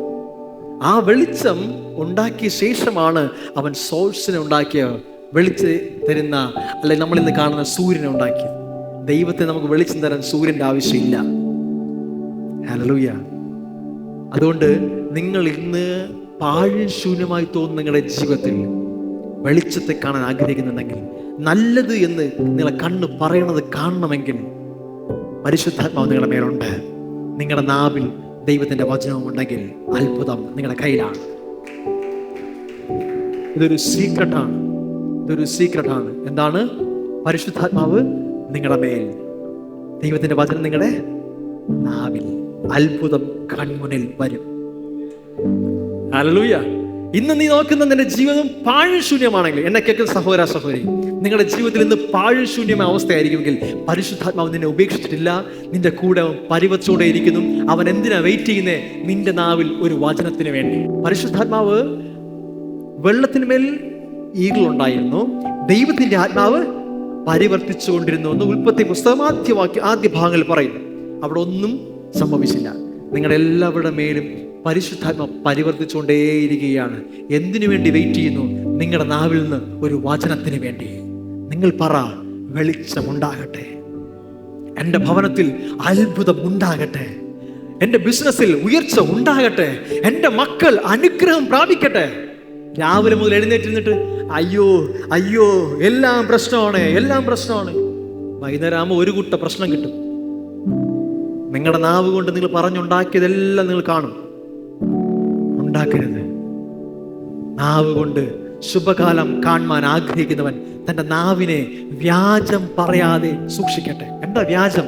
ആ വെളിച്ചം ഉണ്ടാക്കിയ ശേഷമാണ് അവൻ സോഴ്സിനെ ഉണ്ടാക്കിയ, വെളിച്ച് തരുന്ന, അല്ലെങ്കിൽ നമ്മൾ ഇന്ന് കാണുന്ന സൂര്യനെ ഉണ്ടാക്കിയത്. ദൈവത്തെ നമുക്ക് വെളിച്ചം തരാൻ സൂര്യൻ്റെ ആവശ്യമില്ല. ഹല്ലേലൂയ. അതുകൊണ്ട് നിങ്ങൾ ഇന്ന് പാഴും ശൂന്യമായി തോന്നുന്ന നിങ്ങളുടെ ജീവിതത്തിൽ വെളിച്ചത്തെ കാണാൻ ആഗ്രഹിക്കുന്നുണ്ടെങ്കിൽ, നല്ലത് എന്ന് നിങ്ങളെ കണ്ണ് പറയണത് കാണണമെങ്കിൽ, പരിശുദ്ധാത്മാവ് നിങ്ങളുടെ മേലുണ്ട്. നിങ്ങളുടെ നാവിൽ ദൈവത്തിന്റെ വചനവും ഉണ്ടെങ്കിൽ അത്ഭുതം നിങ്ങളുടെ കയ്യിലാണ്. ഇതൊരു സീക്രട്ടാണ്. എന്താണ്? പരിശുദ്ധാത്മാവ് നിങ്ങളുടെ മേൽ, ദൈവത്തിന്റെ വചനം നിങ്ങളുടെ നാവിൽ, അത്ഭുതം കൺമുന്നിൽ വരും. ഹല്ലേലൂയ. ഇന്ന് നീ നോക്കുന്ന നിന്റെ ജീവിതം പാഴ്ശൂന്യമാണെങ്കിൽ, എന്നെ കേൾക്കുന്ന സഹോദര സഹോദരി, നിങ്ങളുടെ ജീവിതത്തിൽ ഇന്ന് പാഴ്ശൂന്യമായ അവസ്ഥയായിരിക്കുമെങ്കിൽ പരിശുദ്ധാത്മാവ് നിന്നെ ഉപേക്ഷിച്ചിട്ടില്ല. നിന്റെ കൂടെ പരിവച്ചോടെ ഇരിക്കുന്നു. അവൻ എന്തിനാ വെയിറ്റ് ചെയ്യുന്നേ? നിന്റെ നാവിൽ ഒരു വചനത്തിന് വേണ്ടി. പരിശുദ്ധാത്മാവ് വെള്ളത്തിന്മേൽ ഈകളുണ്ടായിരുന്നു, ദൈവത്തിന്റെ ആത്മാവ് പരിവർത്തിച്ചു കൊണ്ടിരുന്നു എന്ന് ഉൽപ്പത്തി പുസ്തകം ആദ്യ ഭാഗങ്ങളിൽ പറയുന്നു. അവിടെ ഒന്നും സംഭവിച്ചില്ല. നിങ്ങളുടെ എല്ലാവരുടെ മേലും പരിശുദ്ധാത്മാവ് പരിവർത്തിച്ചുകൊണ്ടേയിരിക്കുകയാണ്. എന്തിനു വേണ്ടി വെയിറ്റ് ചെയ്യുന്നു? നിങ്ങളുടെ നാവിൽ നിന്ന് ഒരു വചനത്തിന് വേണ്ടി. നിങ്ങൾ പറ, വെളിച്ചമുണ്ടാകട്ടെ, എൻ്റെ ഭവനത്തിൽ അത്ഭുതം ഉണ്ടാകട്ടെ, എൻ്റെ ബിസിനസ്സിൽ ഉയർച്ച ഉണ്ടാകട്ടെ, എൻ്റെ മക്കൾ അനുഗ്രഹം പ്രാപിക്കട്ടെ. രാവിലെ മുതൽ എഴുന്നേറ്റിരുന്നിട്ട് അയ്യോ അയ്യോ എല്ലാം പ്രശ്നമാണ്. വൈകുന്നേരം ആകുമ്പോൾ ഒരു കൂട്ട പ്രശ്നം കിട്ടും. നിങ്ങളുടെ നാവ് കൊണ്ട് നിങ്ങൾ പറഞ്ഞുണ്ടാക്കിയതെല്ലാം നിങ്ങൾ കാണും. ഉണ്ടാക്കരുത്. നാവ് കൊണ്ട് ശുഭകാലം കാണുവാൻ ആഗ്രഹിക്കുന്നവൻ തൻ്റെ നാവിനെ വ്യാജം പറയാതെ സൂക്ഷിക്കട്ടെ. എന്താ വ്യാജം?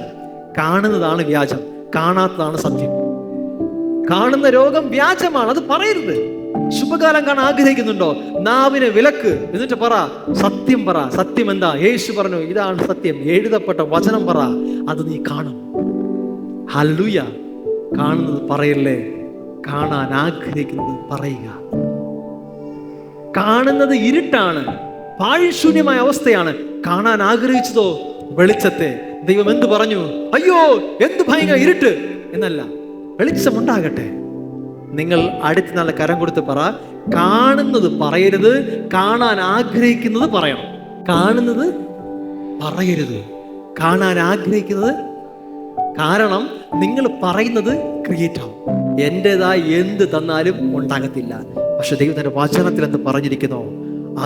കാണുന്നതാണ് വ്യാജം, കാണാത്തതാണ് സത്യം. കാണുന്ന രോഗം വ്യാജമാണ്, അത് പറയരുത്. ശുഭകാലം കാണാൻ ആഗ്രഹിക്കുന്നുണ്ടോ? നാവിനെ വിലക്ക്. എന്നിട്ട് പറ, സത്യം പറ. സത്യം എന്താ? യേശു പറഞ്ഞു, ഇതാണ് സത്യം, എഴുതപ്പെട്ട വചനം പറ, അത് നീ കാണും. ഹല്ലേലൂയ. കാണുന്നത് പറയല്ലേ, കാണാൻ ആഗ്രഹിക്കുന്നത് പറയുക. കാണുന്നത് ഇരുട്ടാണ്, പാഴ്ശൂന്യമായ അവസ്ഥയാണ്. കാണാൻ ആഗ്രഹിച്ചതോ വെളിച്ചത്തെ. ദൈവം എന്ത് പറഞ്ഞു? അയ്യോ എന്ത് ഭയങ്കര ഇരുട്ട് എന്നല്ല, വെളിച്ചമുണ്ടാകട്ടെ. നിങ്ങൾ അടുത്ത നാളെ കരം കൊടുത്ത് പറ, കാണുന്നത് പറയരുത്, കാണാൻ ആഗ്രഹിക്കുന്നത് പറയണം. കാണുന്നത് പറയരുത്, കാണാൻ ആഗ്രഹിക്കുന്നത്. കാരണം നിങ്ങൾ പറയുന്നത് ക്രിയേറ്റ് ആവും. എൻ്റെതായി എന്ത് തന്നാലും ഉണ്ടാകത്തില്ല. പക്ഷെ ദൈവത്തിന്റെ വചനത്തിൽ എന്ത് പറഞ്ഞിരിക്കുന്നോ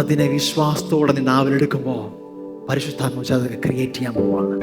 അതിനെ വിശ്വാസത്തോടെ നീ നാവിലെടുക്കുമ്പോൾ പരിശുദ്ധാത്മാവ് ക്രിയേറ്റ് ചെയ്യാൻ പോവാണ്.